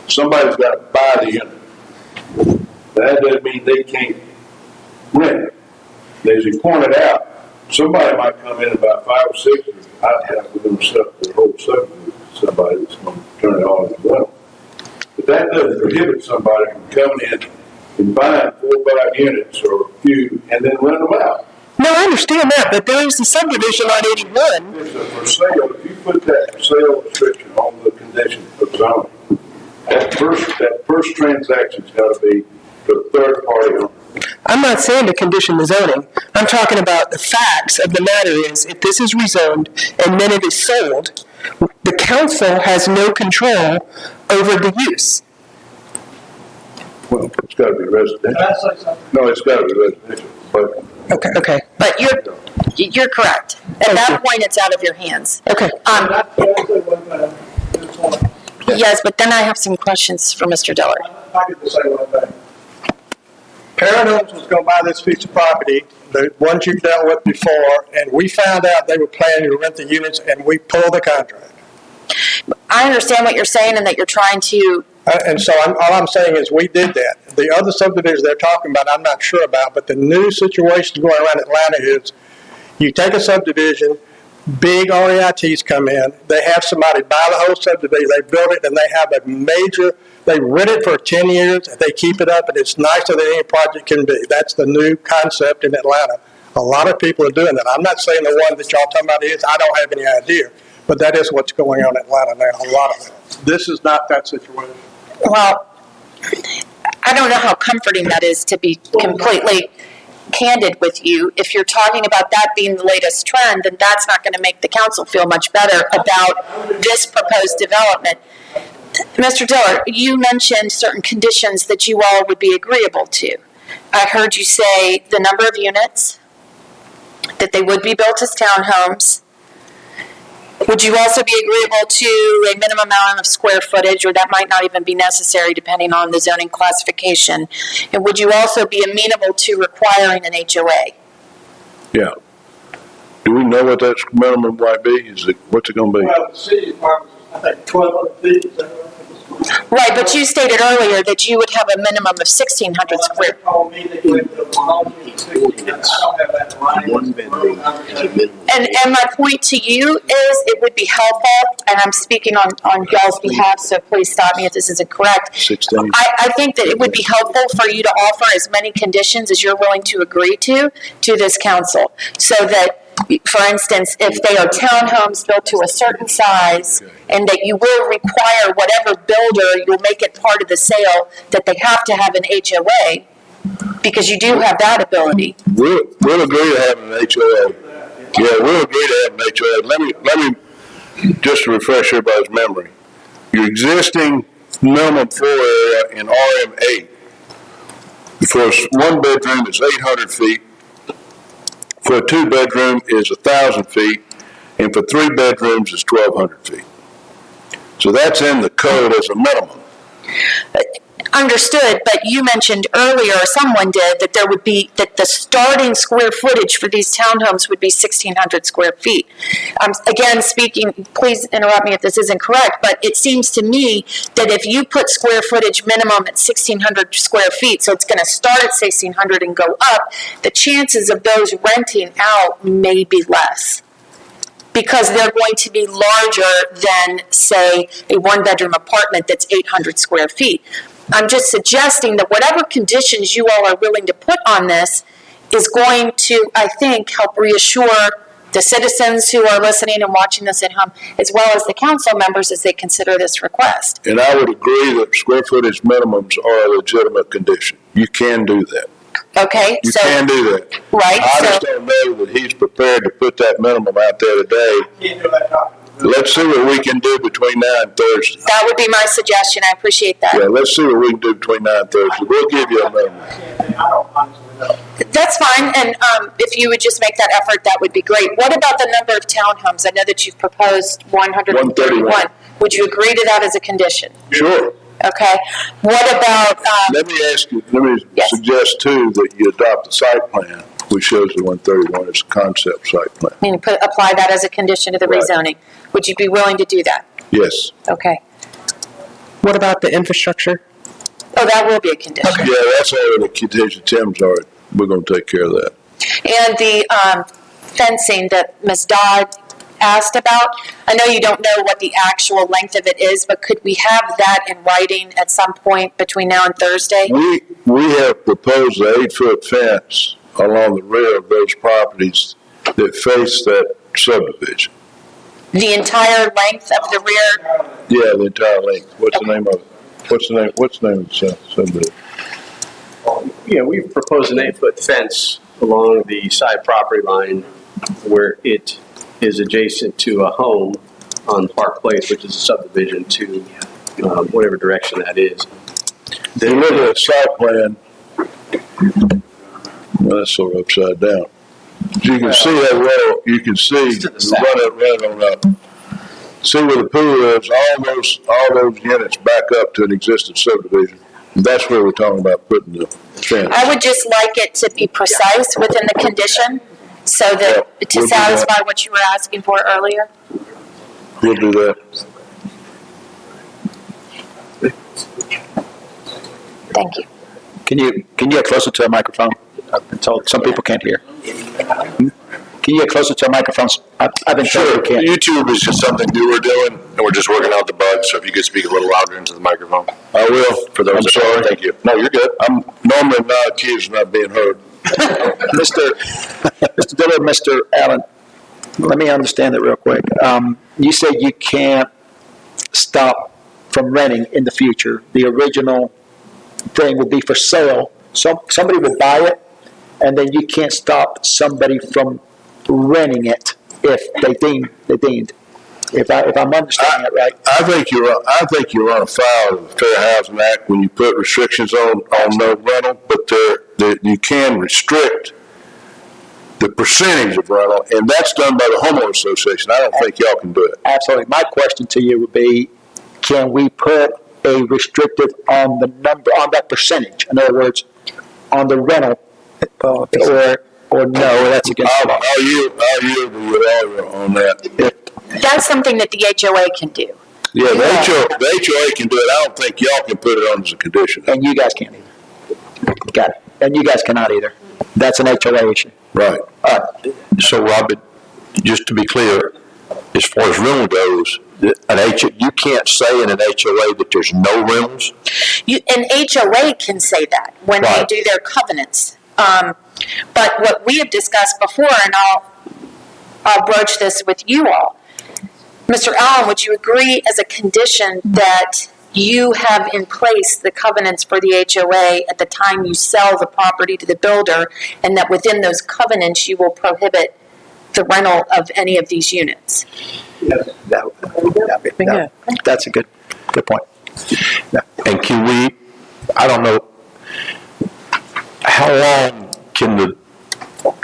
Somebody's got to buy the unit. That doesn't mean they can't rent it. As you pointed out, somebody might come in about 5 or 6, and I'd have to do the whole subdivision, somebody that's going to turn it on as well. But that doesn't prohibit somebody from coming in and buying 4 or 5 units or a few and then renting them out. No, I understand that, but there is the subdivision on 81. It's a for sale. If you put that for sale restriction on the condition of zoning, that first transaction's got to be to a third party owner. I'm not saying to condition the zoning. I'm talking about the facts of the matter is if this is rezoned and then it is sold, the council has no control over the use. Well, it's got to be residential. Can I say something? No, it's got to be residential. But Okay. But you're correct. At that point, it's out of your hands. Okay. Yes, but then I have some questions for Mr. Dillard. I get to say one thing. Paradigms was going to buy this piece of property, the ones you've dealt with before, and we found out they were planning to rent the units, and we pulled the contract. I understand what you're saying and that you're trying to. And so all I'm saying is we did that. The other subdivisions they're talking about, I'm not sure about, but the new situation going around Atlanta is you take a subdivision, big REITs come in, they have somebody buy the whole subdivision, they build it, and they have a major, they rent it for 10 years, they keep it up, and it's nicer than any project can be. That's the new concept in Atlanta. A lot of people are doing that. I'm not saying the one that y'all talking about is, I don't have any idea, but that is what's going on in Atlanta now, a lot of it. This is not that situation. Well, I don't know how comforting that is, to be completely candid with you. If you're talking about that being the latest trend, then that's not going to make the council feel much better about this proposed development. Mr. Diller, you mentioned certain conditions that you all would be agreeable to. I heard you say the number of units, that they would be built as townhomes. Would you also be agreeable to a minimum amount of square footage, or that might not even be necessary depending on the zoning classification? And would you also be amenable to requiring an HOA? Yeah. Do we know what that minimum might be? What's it gonna be? Well, the city department, I think 1,200 feet, is that right? Right, but you stated earlier that you would have a minimum of 1,600 square. They told me that you would put 116. I don't have that in writing. One bedroom is a minimum. And my point to you is it would be helpful, and I'm speaking on y'all's behalf, so please stop me if this isn't correct. 16. I think that it would be helpful for you to offer as many conditions as you're willing to agree to this council, so that, for instance, if they are townhomes built to a certain size, and that you will require whatever builder, you'll make it part of the sale, that they have to have an HOA, because you do have that ability. We'll agree to having an HOA. Yeah, we'll agree to having an HOA. Let me just refresh everybody's memory. Your existing minimum floor area in RM8 for a one bedroom is 800 feet. For a two bedroom is 1,000 feet, and for three bedrooms is 1,200 feet. So that's in the code as a minimum. Understood, but you mentioned earlier, or someone did, that there would be, that the starting square footage for these townhomes would be 1,600 square feet. Again, speaking, please interrupt me if this isn't correct, but it seems to me that if you put square footage minimum at 1,600 square feet, so it's going to start at 1,600 and go up, the chances of those renting out may be less, because they're going to be larger than, say, a one-bedroom apartment that's 800 square feet. I'm just suggesting that whatever conditions you all are willing to put on this is going to, I think, help reassure the citizens who are listening and watching this at home, as well as the council members as they consider this request. And I would agree that square footage minimums are a legitimate condition. You can do that. Okay, You so, can do that. right, I just so, don't know that he's prepared to put that minimum out there today. Can't do that topic. Let's see what we can do between now and Thursday. that would be my suggestion. I appreciate that. Yeah, let's see what we can do between now and Thursday. We'll give you a minimum. I don't honestly know. That's fine, and if you would just make that effort, that would be great. What about the number of townhomes? I know that you've proposed 131. 131. Would you agree to that as a condition? Sure. Okay. What about, Let me Yes. suggest too that you adopt the site plan, which shows the 131 as a concept site plan. I mean, apply that as a condition to the Right. rezoning? Would you be willing to do that? Yes. Okay. What about the infrastructure? Oh, that will be a condition. Yeah, that's already contingent. Tim's already, we're gonna take care of that. And the fencing that Ms. Dodd asked about, I know you don't know what the actual length of it is, but could we have that in writing at some point between now and Thursday? We have proposed an 8-foot fence along the rear of those properties that face that subdivision. The entire length of the rear? Yeah, the entire length. What's the name of it? What's the name of the subdivision? Yeah, we've proposed an 8-foot fence along the side property line where it is adjacent to a home on Park Place, which is a subdivision to whatever direction that is. If you look at the site plan, well, that's sort of upside down. You can see that well, you can see, run it on up. See where the pool is, all those units back up to an existing subdivision. That's where we're talking about putting the fence. I would just like it to be precise within the condition, so that, Yeah, to we'll do that. satisfy what you were asking for earlier. We'll do that. Thank you. Can you get closer to a microphone? I've been told some people can't hear. Can you get closer to a microphone? I've been told you can't. YouTube is just something new we're doing, and we're just working out the bugs, so if you could speak a little louder into the microphone. I will. For those I'm that- sorry. Thank you. No, you're good. I'm normally not accused of not being heard. Mr. Diller, Mr. Allen, let me understand it real quick. You said you can't stop from renting in the future the original thing will be for sale. Somebody will buy it, and then you can't stop somebody from renting it if they deemed. If I'm understanding it right. I think you're on afoul of the Fair Housing Act when you put restrictions on no rental, but you can restrict the percentage of rental, and that's done by the homeowner association. I don't think y'all can do it. Absolutely. My question to you would be, can we put a restrictive on the number, on that percentage? In other words, on the rental, or no, that's against the law. I'll yield to your lawyer on that. That's something that the HOA can do. Yeah, the HOA can do it. I don't think y'all can put it on as a condition. And you guys can't either. Got it. And you guys cannot either. That's an HOA issue. Right. So, Robert, just to be clear, as far as rental goes, you can't say in an HOA that there's no rentals? An HOA can say that when Right. they do their covenants. But what we have discussed before, and I'll broach this with you all, Mr. Allen, would you agree as a condition that you have in place the covenants for the HOA at the time you sell the property to the builder, and that within those covenants you will prohibit the rental of any of these units? That's a good point. And can we, I don't know, how long can the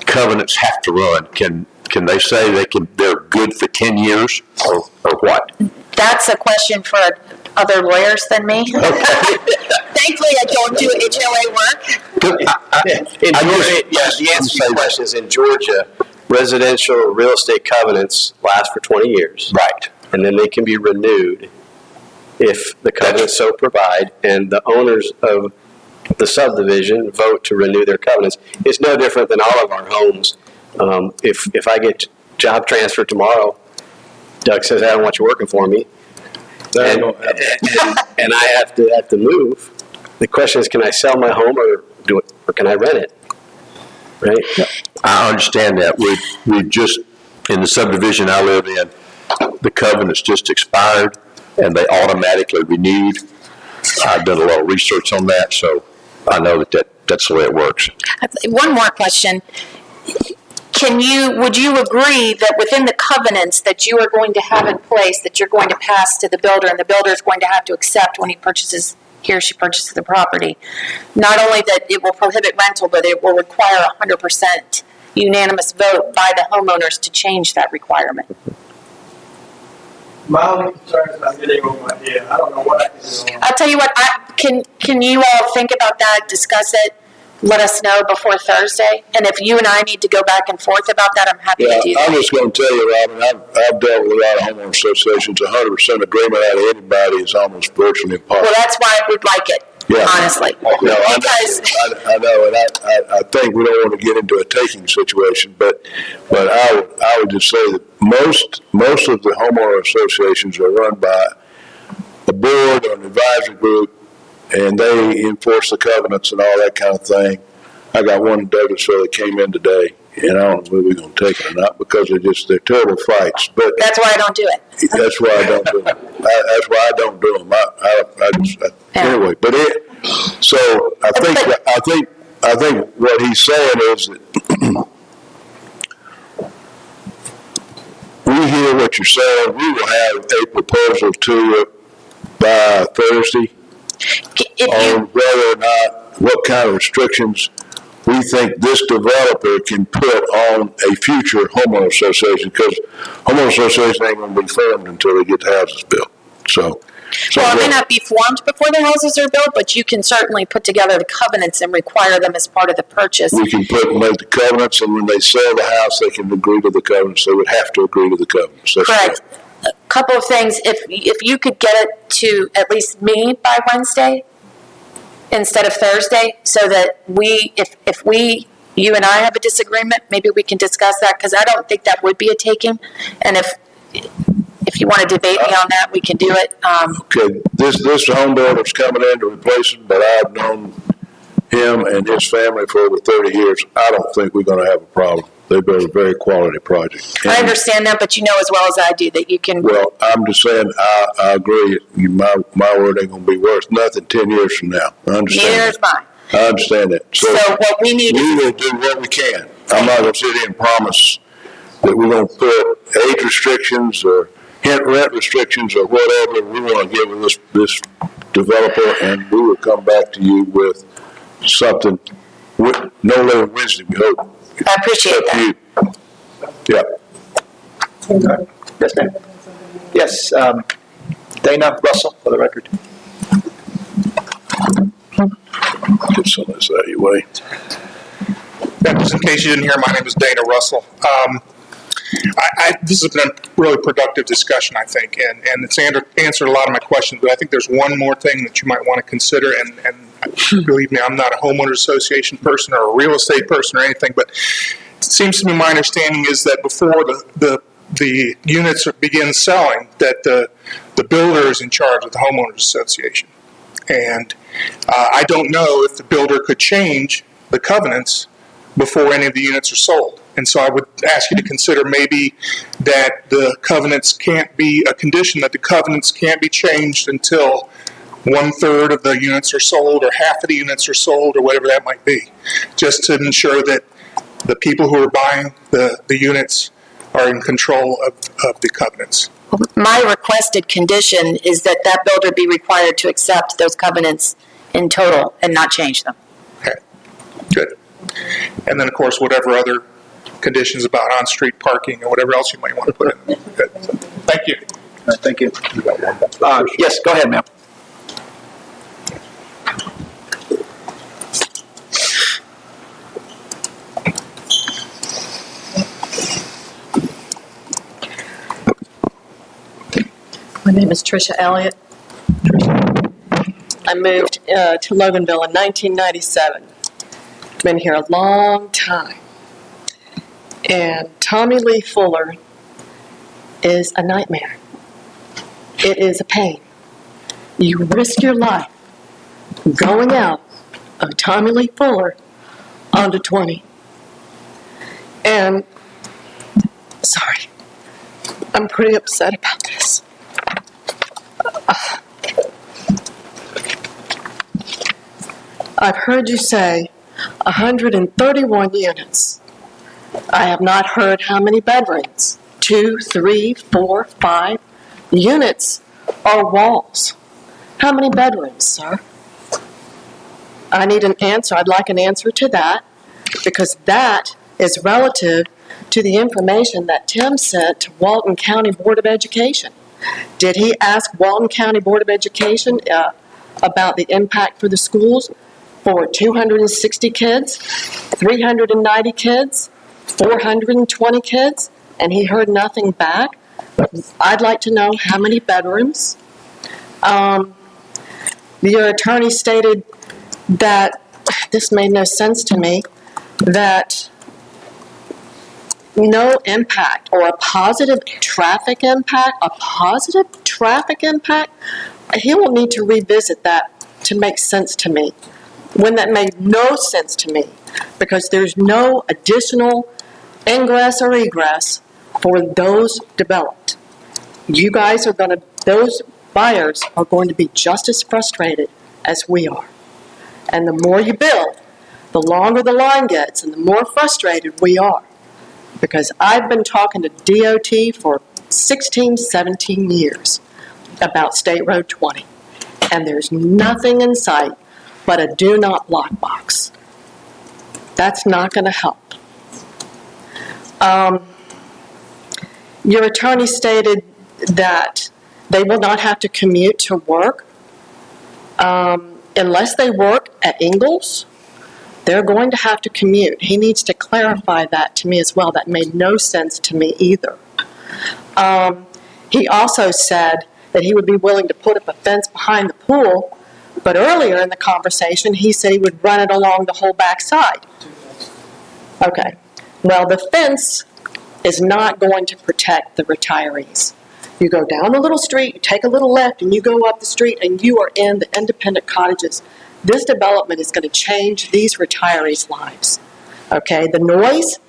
covenants have to run? Can they say they're good for 10 years or what? That's a question for other lawyers than me. Thankfully, I don't do HOA work. The answer to your question is, in Georgia, residential real estate covenants last for 20 years. Right. And then they can be renewed if the covenants so provide, and the owners of the subdivision vote to renew their covenants. It's no different than all of our homes. If I get job transfer tomorrow, Doug says, I don't want you working for me, and I have to move. The question is, can I sell my home or can I rent it? Right? I understand that. We've just, in the subdivision I live in, the covenants just expired and they automatically renewed. I've done a lot of research on that, so I know that's the way it works. One more question. Would you agree that within the covenants that you are going to have in place, that you're going to pass to the builder, and the builder is going to have to accept when he or she purchases the property, not only that it will prohibit rental, but it will require 100% unanimous vote by the homeowners to change that requirement? My only concern is I'm getting over my head. I don't know what I can do. I'll tell you what, can you all think about that, discuss it, let us know before Thursday? And if you and I need to go back and forth about that, I'm happy to do that. I'm just going to tell you, Robin, I've dealt with a lot of homeowner associations. 100% agreement out of anybody is almost virtually impossible. Well, that's why I would like it, honestly. No, I know, and I think we don't want to get into a taking situation, but I would just say that most of the homeowner associations are run by a board or an advisory group, and they enforce the covenants and all that kind of thing. I got one in Douglasville that came in today, and I don't know whether we're going to take it or not, because they're terrible fights. But that's why I don't do it. That's why I don't do them. That's why I don't do them. Anyway, so I think what he's saying is that we hear what you're saying. We will have a proposal to you by Thursday on whether or not, what kind of restrictions we think this developer can put on a future homeowner association, because homeowner association ain't going to be formed until they get the houses built. So Well, it may not be formed before the houses are built, but you can certainly put together the covenants and require them as part of the purchase. we can make the covenants, and when they sell the house, they can agree to the covenants. They would have to agree to the covenants. That's Correct. A couple of things, if you could get it to at least me by Wednesday instead of Thursday, so that if you and I have a disagreement, maybe we can discuss that, because I don't think that would be a taking. And if you want to debate me on that, we can do it. Okay, this home builder's coming in to replace it, but I've known him and his family for over 30 years, I don't think we're going to have a problem. They built a very quality project. I understand that, but you know as well as I do that you can. Well, I'm just saying, I agree. My word ain't going to be worth nothing 10 years from now. I understand Neither is that. mine. I understand that. So what we need We is, will do what we can. I'm not going to sit here and promise that we're going to put age restrictions or rent restrictions or whatever we want to give this developer, and we will come back to you with something no later than Wednesday, we hope. I appreciate that. Yeah. Yes, ma'am. Yes, Dana Russell, for the record. Get some of this out of your way. Just in case you didn't hear, my name is Dana Russell. This has been a really productive discussion, I think, and it's answered a lot of my questions, but I think there's one more thing that you might want to consider, and believe me, I'm not a homeowners association person or a real estate person or anything, but it seems to me my understanding is that before the units begin selling, that the builder is in charge of the homeowners association. And I don't know if the builder could change the covenants before any of the units are sold. And so I would ask you to consider maybe that the covenants can't be, a condition that the covenants can't be changed until 1/3 of the units are sold or half of the units are sold or whatever that might be, just to ensure that the people who are buying the units are in control of the covenants. My requested condition is that that builder be required to accept those covenants in total and not change them. Okay, good. And then, of course, whatever other conditions about on-street parking or whatever else you might want to put in there. Good. So, thank you. Thank you. Yes, go ahead, ma'am. My name is Tricia Elliott. I moved to Loganville in 1997. Been here a long time. And Tommy Lee Fuller is a nightmare. It is a pain. You risk your life going out of Tommy Lee Fuller onto 20. And, sorry, I'm pretty upset about this. I've heard you say 131 units. I have not heard how many bedrooms. 2, 3, 4, 5 units are walls. How many bedrooms, sir? I need an answer. I'd like an answer to that, because that is relative to the information that Tim sent to Walton County Board of Education. Did he ask Walton County Board of Education about the impact for the schools for 260 kids, 390 kids, 420 kids, and he heard nothing back? I'd like to know how many bedrooms. Your attorney stated that, this made no sense to me, that no impact or a positive traffic impact, he will need to revisit that to make sense to me, when that made no sense to me, because there's no additional ingress or egress for those developed. You guys are going to, those buyers are going to be just as frustrated as we are. And the more you build, the longer the line gets and the more frustrated we are. Because I've been talking to DOT for 16, 17 years about State Road 20. And there's nothing in sight but a do not block box. That's not going to help. Your attorney stated that they will not have to commute to work. Unless they work at Ingalls, they're going to have to commute. He needs to clarify that to me as well. That made no sense to me either. He also said that he would be willing to put up a fence behind the pool, but earlier in the conversation, he said he would run it along the whole back side. Okay. Well, the fence is not going to protect the retirees. You go down the little street, you take a little left, and you go up the street, and you are in the independent cottages This development is going to change these retirees' lives. Okay, the noise,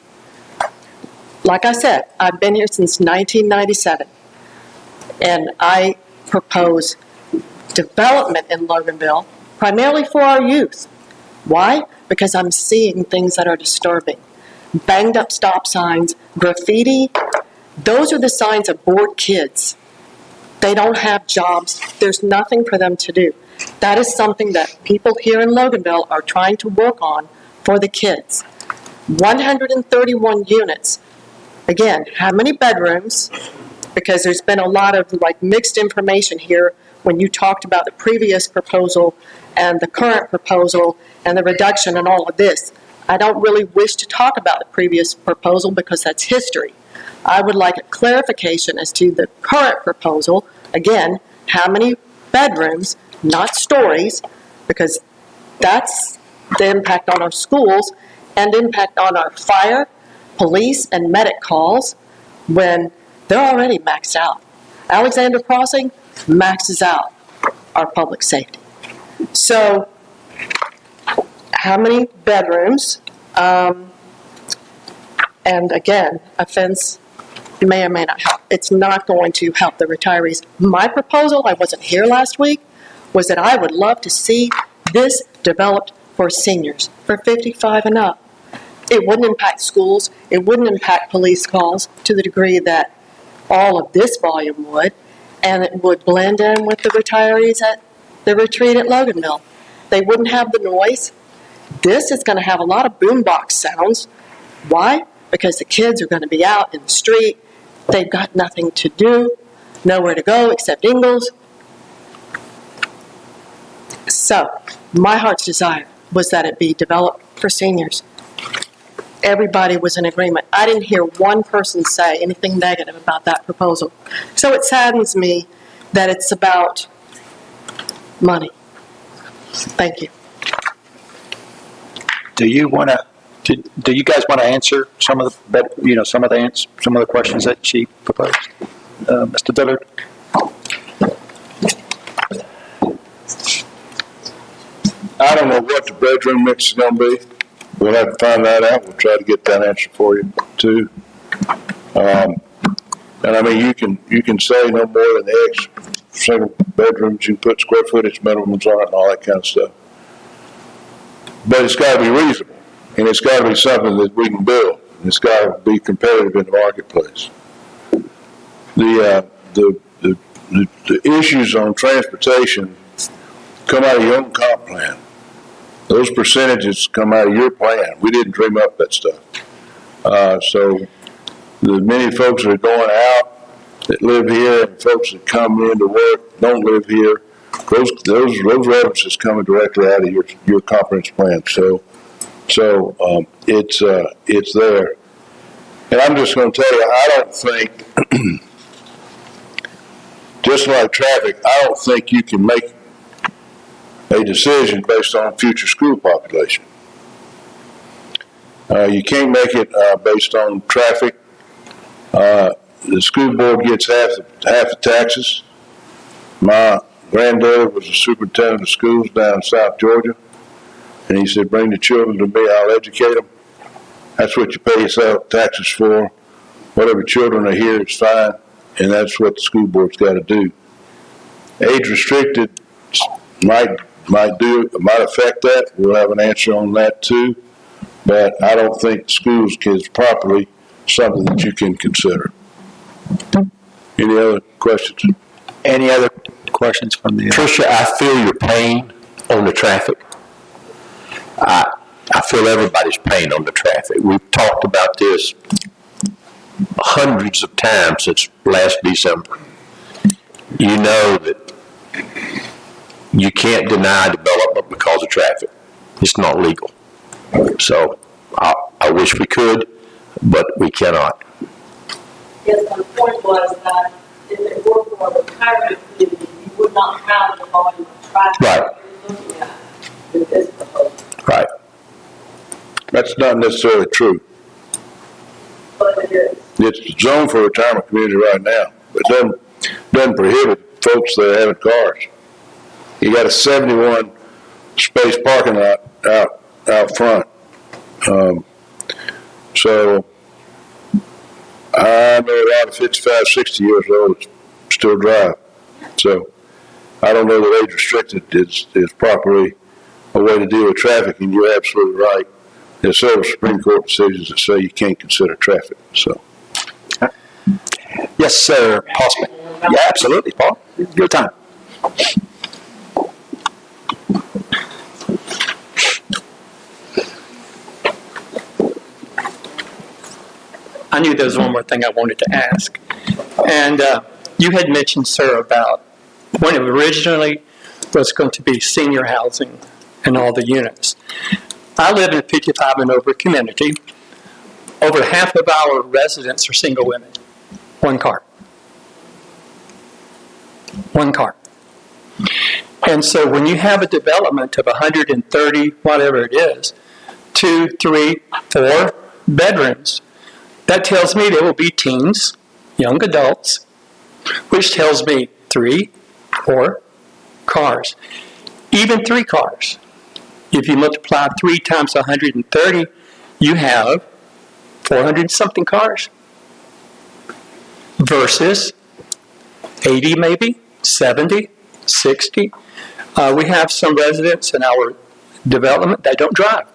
like I said, I've been here since 1997, and I propose development in Loganville primarily for our youth. Why? Because I'm seeing things that are disturbing. Banged up stop signs, graffiti, those are the signs of bored kids. They don't have jobs. There's nothing for them to do. That is something that people here in Loganville are trying to work on for the kids. 131 units. Again, how many bedrooms? Because there's been a lot of mixed information here when you talked about the previous proposal and the current proposal and the reduction and all of this. I don't really wish to talk about the previous proposal because that's history. I would like a clarification as to the current proposal. Again, how many bedrooms, not stories, because that's the impact on our schools and impact on our fire, police, and medic calls when they're already maxed out. Alexander Crossing maxes out our public safety. So, how many bedrooms? And again, a fence may or may not help. It's not going to help the retirees. My proposal, I wasn't here last week, was that I would love to see this developed for seniors, for 55 and up. It wouldn't impact schools. It wouldn't impact police calls to the degree that all of this volume would, and it would blend in with the retirees at the retreat at Loganville. They wouldn't have the noise. This is going to have a lot of boombox sounds. Why? Because the kids are going to be out in the street. They've got nothing to do, nowhere to go except Ingalls. So, my heart's desire was that it be developed for seniors. Everybody was in agreement. I didn't hear one person say anything negative about that proposal. So it saddens me that it's about money. Thank you. Do you guys want to answer some of the questions that she proposed? Mr. Dillard? I don't know what the bedroom mix is going to be. We'll have to find that out. We'll try to get that answer for you, too. And I mean, you can say no more than X single bedrooms. You can put square footage minimums on it and all that kind of stuff. But it's got to be reasonable, and it's got to be something that we can build. And it's got to be competitive in the marketplace. The issues on transportation come out of your own comp plan. Those percentages come out of your plan. We didn't dream up that stuff. So the many folks that are going out that live here and folks that come in to work don't live here, those references coming directly out of your comprehensive plan. So it's there. And I'm just going to tell you, I don't think, just like traffic, I don't think you can make a decision based on future school population. You can't make it based on traffic. The school board gets half the taxes. My granddad was a superintendent of schools down in South Georgia, and he said, bring the children to me, I'll educate them. That's what you pay yourself taxes for. Whatever children are here is fine, and that's what the school board's got to do. Age restricted might affect that. We'll have an answer on that too. But I don't think schools kids properly something that you can consider. Any other questions? Any other questions from the... Tricia, I feel your pain on the traffic. I feel everybody's pain on the traffic. We've talked about this hundreds of times since last December. You know that you can't deny development because of traffic. It's not legal. So I wish we could, but we cannot. Yes, the point was that if it were for a retirement community, you would not have the volume of traffic Right. that you're looking at with this proposal. Right. That's not necessarily true. But it is. It's zoned for retirement community right now, but doesn't prohibit folks that are having cars. You got a 71 space parking lot out front. So I know a lot of 55, 60 years old still drive. So I don't know that age restricted is properly a way to deal with traffic, and you're absolutely right. There's several Supreme Court decisions that say you can't consider traffic, so. Yes, sir. Paul Smith. Yeah, absolutely, Paul. Your time. I knew there was one more thing I wanted to ask. And you had mentioned, sir, about when it originally was going to be senior housing and all the units. I live in a 55 and over community. Over half of our residents are single women. One car. One car. And so when you have a development of 130, whatever it is, 2, 3, 4 bedrooms, that tells me there will be teens, young adults, which tells me 3, 4 cars. Even 3 cars. If you multiply 3 times 130, you have 400 something cars. Versus 80 maybe, 70, 60. We have some residents in our development that don't drive.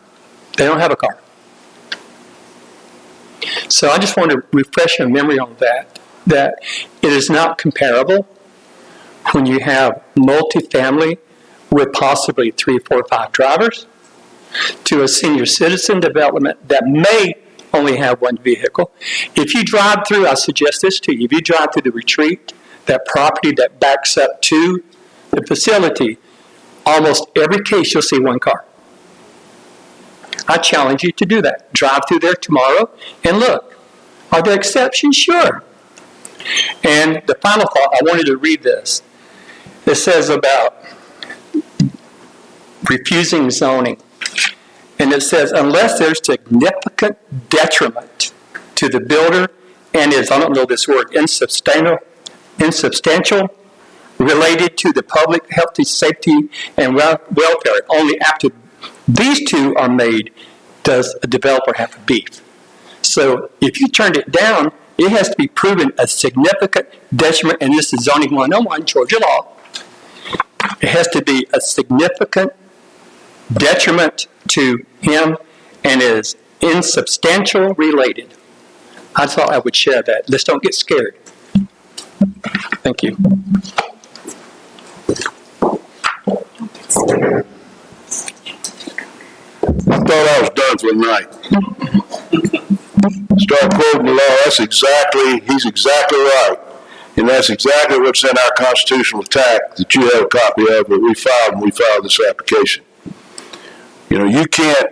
They don't have a car. So I just want to refresh your memory on that it is not comparable when you have multifamily with possibly 3, 4, 5 drivers to a senior citizen development that may only have one vehicle. If you drive through, I suggest this to you, if you drive through the retreat, that property that backs up to the facility, almost every case you'll see one car. I challenge you to do that. Drive through there tomorrow and look. Are there exceptions? Sure. And the final thought, I wanted to read this. It says about refusing zoning. And it says, unless there's significant detriment to the builder and is, I don't know this word, insubstantial, related to the public health, safety, and welfare, only after these two are made does a developer have a beef. So if you turned it down, it has to be proven a significant detriment, and this is zoning 101, Georgia law. It has to be a significant detriment to him and is insubstantial related. I thought I would share that. Let's don't get scared. Thank you. I thought I was done for the night. Start quoting the law, he's exactly right. And that's exactly what's in our constitutional attack that you have a copy of that we filed when we filed this application. You know, you can't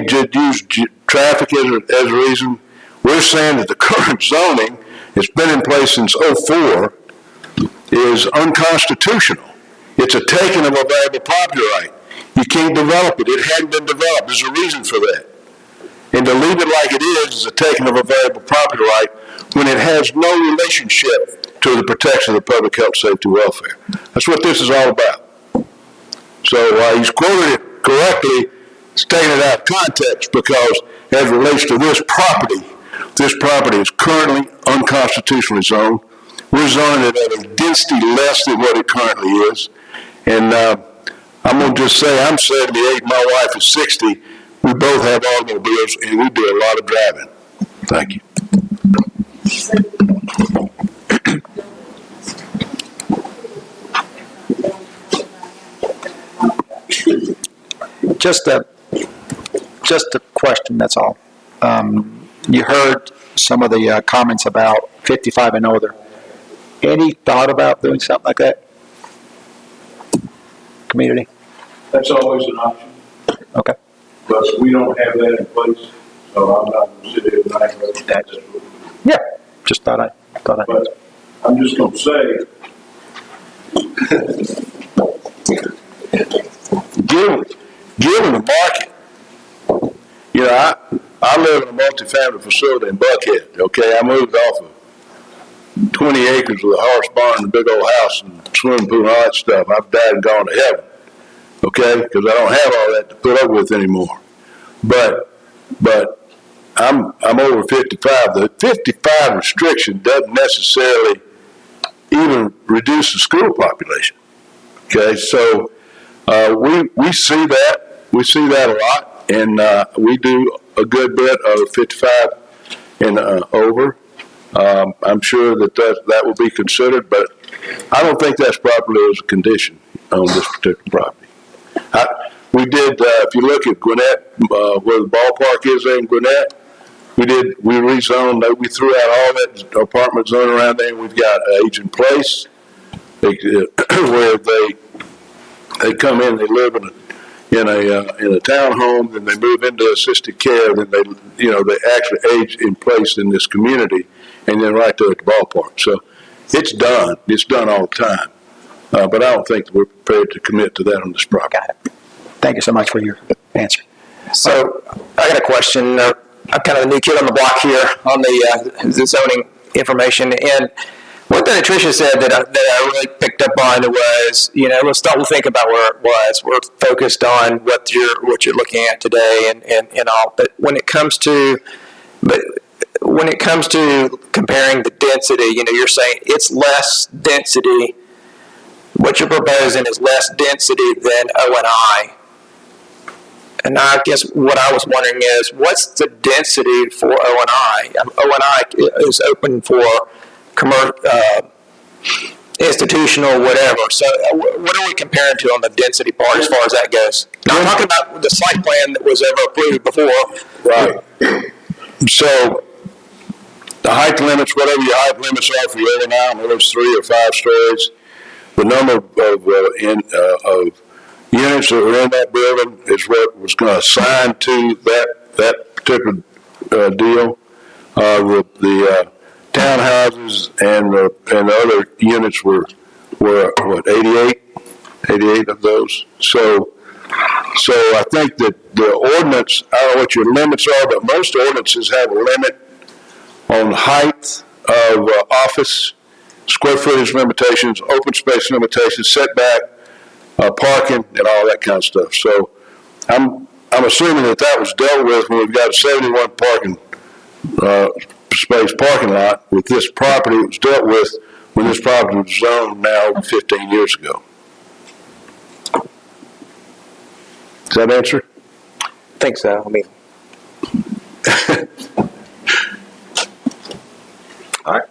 just use traffic as a reason. We're saying that the current zoning that's been in place since '04 is unconstitutional. It's a taking of a valuable property right. You can't develop it. It hadn't been developed. There's a reason for that. And to leave it like it is a taking of a valuable property right when it has no relationship to the protection of the public health, safety, welfare. That's what this is all about. So he's quoted it correctly, it's taken it out of context because as it relates to this property is currently unconstitutionally zoned. We're zoning it at a density less than what it currently is. And I'm going to just say I'm 78, my wife is 60. We both have automobiles and we do a lot of driving. Thank you. Just a question, that's all. You heard some of the comments about 55 and older. Any thought about doing something like that? Community? That's always an option. Okay. But we don't have that in place, so I'm not going to sit here tonight. Yeah, just thought I. But I'm just going to say, given the market, you know, I live in a multifamily facility in Buckhead, okay? I moved off of 20 acres with a horse barn and a big old house and swimming pool and all that stuff. I've died and gone to heaven. okay? Because I don't have all that to put up with anymore. But I'm over 55. The 55 restriction doesn't necessarily even reduce the school population. Okay, so we see that. We see that a lot, and we do a good bit of 55 and over. I'm sure that will be considered, but I don't think that's properly as a condition on this particular property. We did, if you look at Gwinnett, where the ballpark is in Gwinnett, we rezoned, we threw out all that apartment zone around there. We've got age in place, where they come in, they live in a townhome, then they move into assisted care, then they actually age in place in this community, and then right there at the ballpark. So it's done. It's done all the time. But I don't think we're prepared to commit to that on this property. Got it. Thank you so much for your answer. So I got a question. I'm kind of the new kid on the block here on the zoning information. And one thing that Tricia said that I really picked up on was, let's don't think about where it was. We're focused on what you're looking at today and all. But when it comes to comparing the density, you're saying it's less density. What you're proposing is less density than O&I. And I guess what I was wondering is, what's the density for O&I? O&I is open for institutional, whatever. So what are we comparing to on the density part as far as that goes? Now, I'm talking about the site plan that was ever approved before. Right. So the height limits, whatever your height limits are for your O&I, whether it's 3 or 5 stories, the number of units that were in that building is what was going to assign to that particular deal. The townhouses and the other units were what, 88 of those. So I think that the ordinance, I don't know what your limits are, but most ordinances have a limit on height of office, square footage limitations, open space limitations, setback, parking, and all that kind of stuff. So I'm assuming that was dealt with when we've got a 71 parking space parking lot with this property. It was dealt with when this property was zoned now 15 years ago. Does that answer? I think so. All right.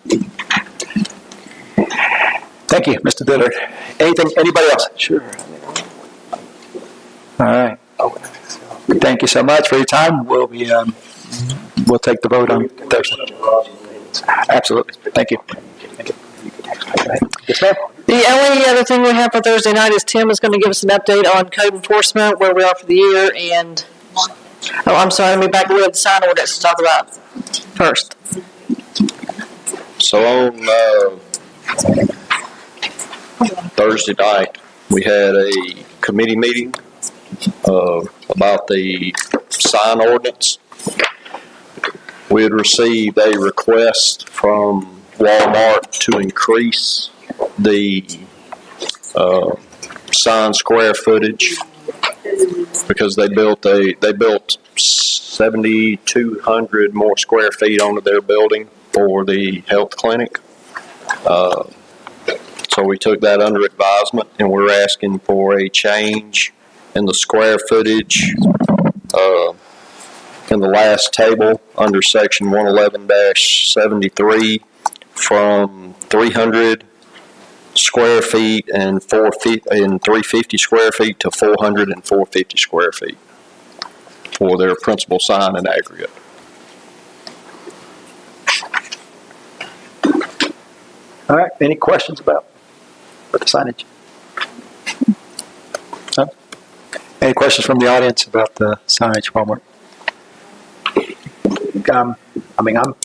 Thank you, Mr. Dillard. Anybody else? Sure. All right. Thank you so much for your time. We'll take the vote on Thursday. Absolutely. Thank you. Yes, ma'am. The only other thing we have for Thursday night is Tim is going to give us an update on code enforcement, where we are for the year, and, I'm sorry, let me back away with the sign ordinance to talk about first. So on Thursday night, we had a committee meeting about the sign ordinance. We had received a request from Walmart to increase the sign square footage because they built 7,200 more square feet onto their building for the health clinic. So we took that under advisement, and we're asking for a change in the square footage in the last table under section 111-73 from 300 square feet and 350 square feet to 400 and 450 square feet for their principal sign in aggregate. All right. Any questions about the signage? No? Any questions from the audience about the signage, Walmart? I'm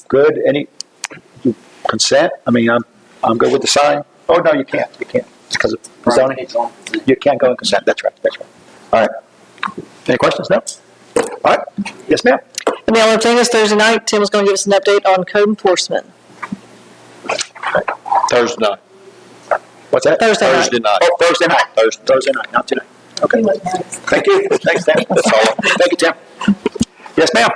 good. Any consent? I'm good with the sign. Oh, no, you can't. You can't. It's because of zoning. You can't go in consent. That's right. All right. Any questions? No? All right. Yes, ma'am. And the other thing is Thursday night, Tim is going to give us an update on code enforcement. Thursday night. What's that? Thursday night. Thursday night. Oh, Thursday night. Thursday night, not tonight. Okay. Thank you. Thanks, Dan. That's all. Thank you, Tim. Yes, ma'am.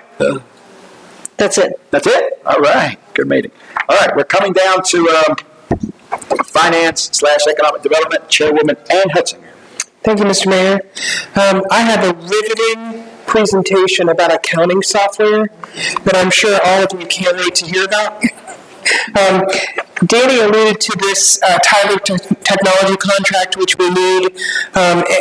That's it. That's it? All right. Good meeting. All right, we're coming down to Finance/Economic Development, Chairwoman Ann Hudson. Thank you, Mr. Mayor. I have a riveting presentation about accounting software that I'm sure all of you can't wait to hear about. Danny alluded to this Tyler technology contract, which we need.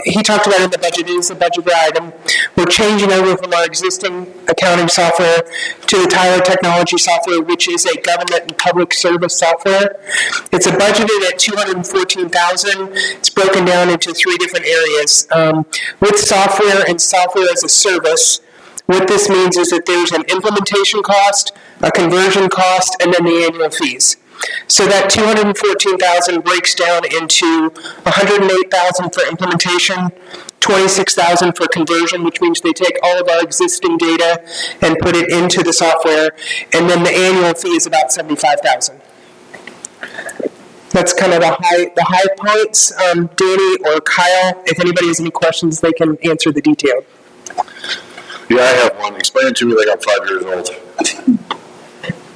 He talked about it in the budget. It is a budget item. We're changing over from our existing accounting software to the Tyler technology software, which is a government and public service software. It's budgeted at $214,000. It's broken down into 3 different areas. With software and software as a service, what this means is that there's an implementation cost, a conversion cost, and then the annual fees. So that $214,000 breaks down into $108,000 for implementation, $26,000 for conversion, which means they take all of our existing data and put it into the software, and then the annual fee is about $75,000. That's kind of the high points. Danny or Kyle, if anybody has any questions, they can answer the detail. Yeah, I have one. Explain it to me like I'm 5 years old.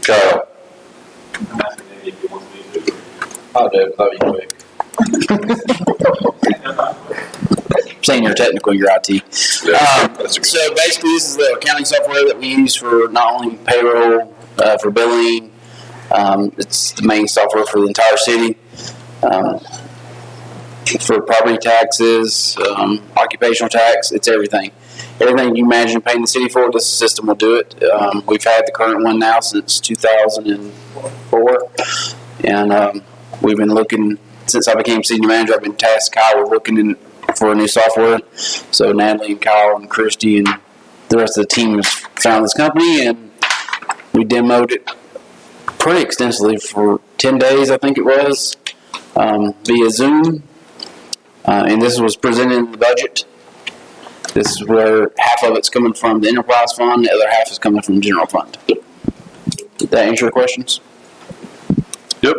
Kyle. I'll do it. I'll be quick. Saying you're technical, you're IT. So basically, this is the accounting software that we use for not only payroll, for billing. It's the main software for the entire city. For property taxes, occupational tax, it's everything. Everything you imagine paying the city for, this system will do it. We've had the current one now since 2004, and we've been looking, since I became senior manager, I've been tasked Kyle with looking for a new software. So Natalie and Kyle and Christy and the rest of the team has found this company, and we demoed it pretty extensively for 10 days, I think it was, via Zoom. And this was presented in the budget. This is where half of it's coming from the enterprise fund, the other half is coming from the general fund. Did that answer your questions? Yep.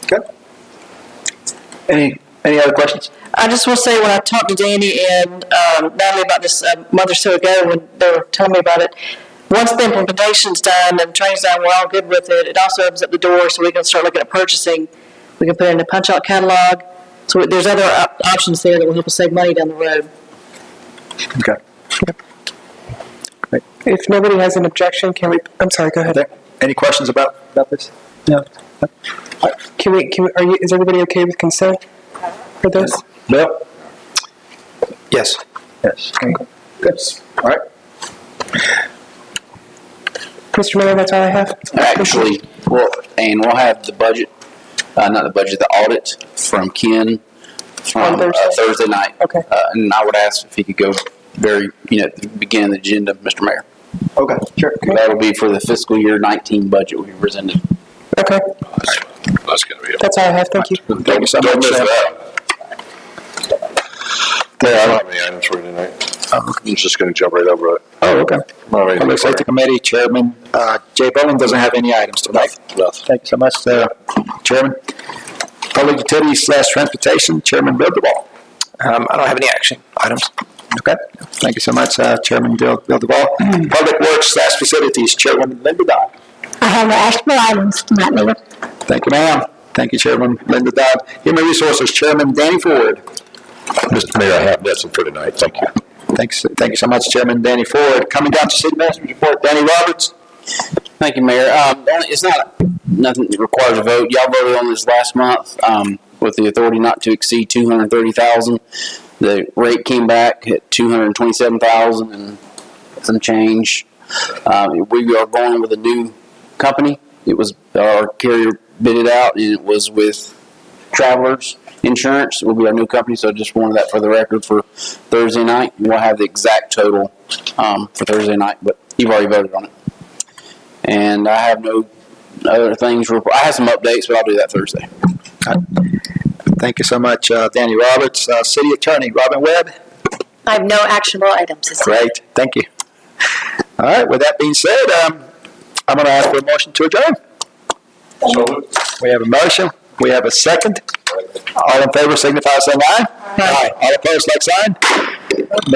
Okay. Any other questions? I just want to say, when I talked to Danny and Natalie about this a month or so ago, when they were telling me about it, once the implementation's done and training's done, we're all good with it. It also opens up the door so we can start looking at purchasing. We can put it in a punch-out catalog. So there's other options there that will help us save money down the road. Okay. Great. If nobody has an objection, can we, I'm sorry, go ahead. Any questions about this? No. Can we, is everybody okay with consent for this? No. Yes. Yes. Good. All right. Mr. Mayor, that's all I have. Actually, we'll have the budget, not the budget, the audit from Ken from Thursday night. Okay. And I would ask if he could go at the beginning of the agenda, Mr. Mayor. Okay, sure. That'll be for the fiscal year 19 budget we presented. Okay. That's going to be That's all I have. Thank you. Thank you so much. Don't miss that. Yeah, I don't have any items for tonight. I'm just going to jump right over it. Oh, okay. All Public Safety Committee Chairman Jay Boland doesn't have any items tonight. Nothing. Thank you so much, Chairman. Public Utilities/Transportation Chairman Bill Duvall. I don't have any action items. Okay. Thank you so much, Chairman Bill Duvall. Public Works/Facilities Chairwoman Linda Dodd. I have no actionable items tonight, Mayor. Thank you, ma'am. Thank you, Chairman Linda Dodd. Human Resources Chairman Danny Ford. Mr. Mayor, I have nothing for tonight. Thank you. Thank you so much, Chairman Danny Ford. Coming down to City Manager's report, Danny Roberts. Thank you, Mayor. It's nothing that requires a vote. Y'all voted on this last month with the authority not to exceed $230,000. The rate came back at $227,000 and some change. We are going with a new company. It was our carrier bid it out, and it was with Travelers Insurance. It will be our new company, so I just wanted that for the record for Thursday night. We'll have the exact total for Thursday night, but you've already voted on it. And I have no other things. I have some updates, but I'll do that Thursday. Thank you so much, Danny Roberts. City Attorney Robin Webb. I have no actionable items. Great. Thank you. All right. With that being said, I'm going to ask for a motion to adjourn. We have a motion. We have a second. All in favor signify by saying aye. Aye. All opposed, like sign. Meeting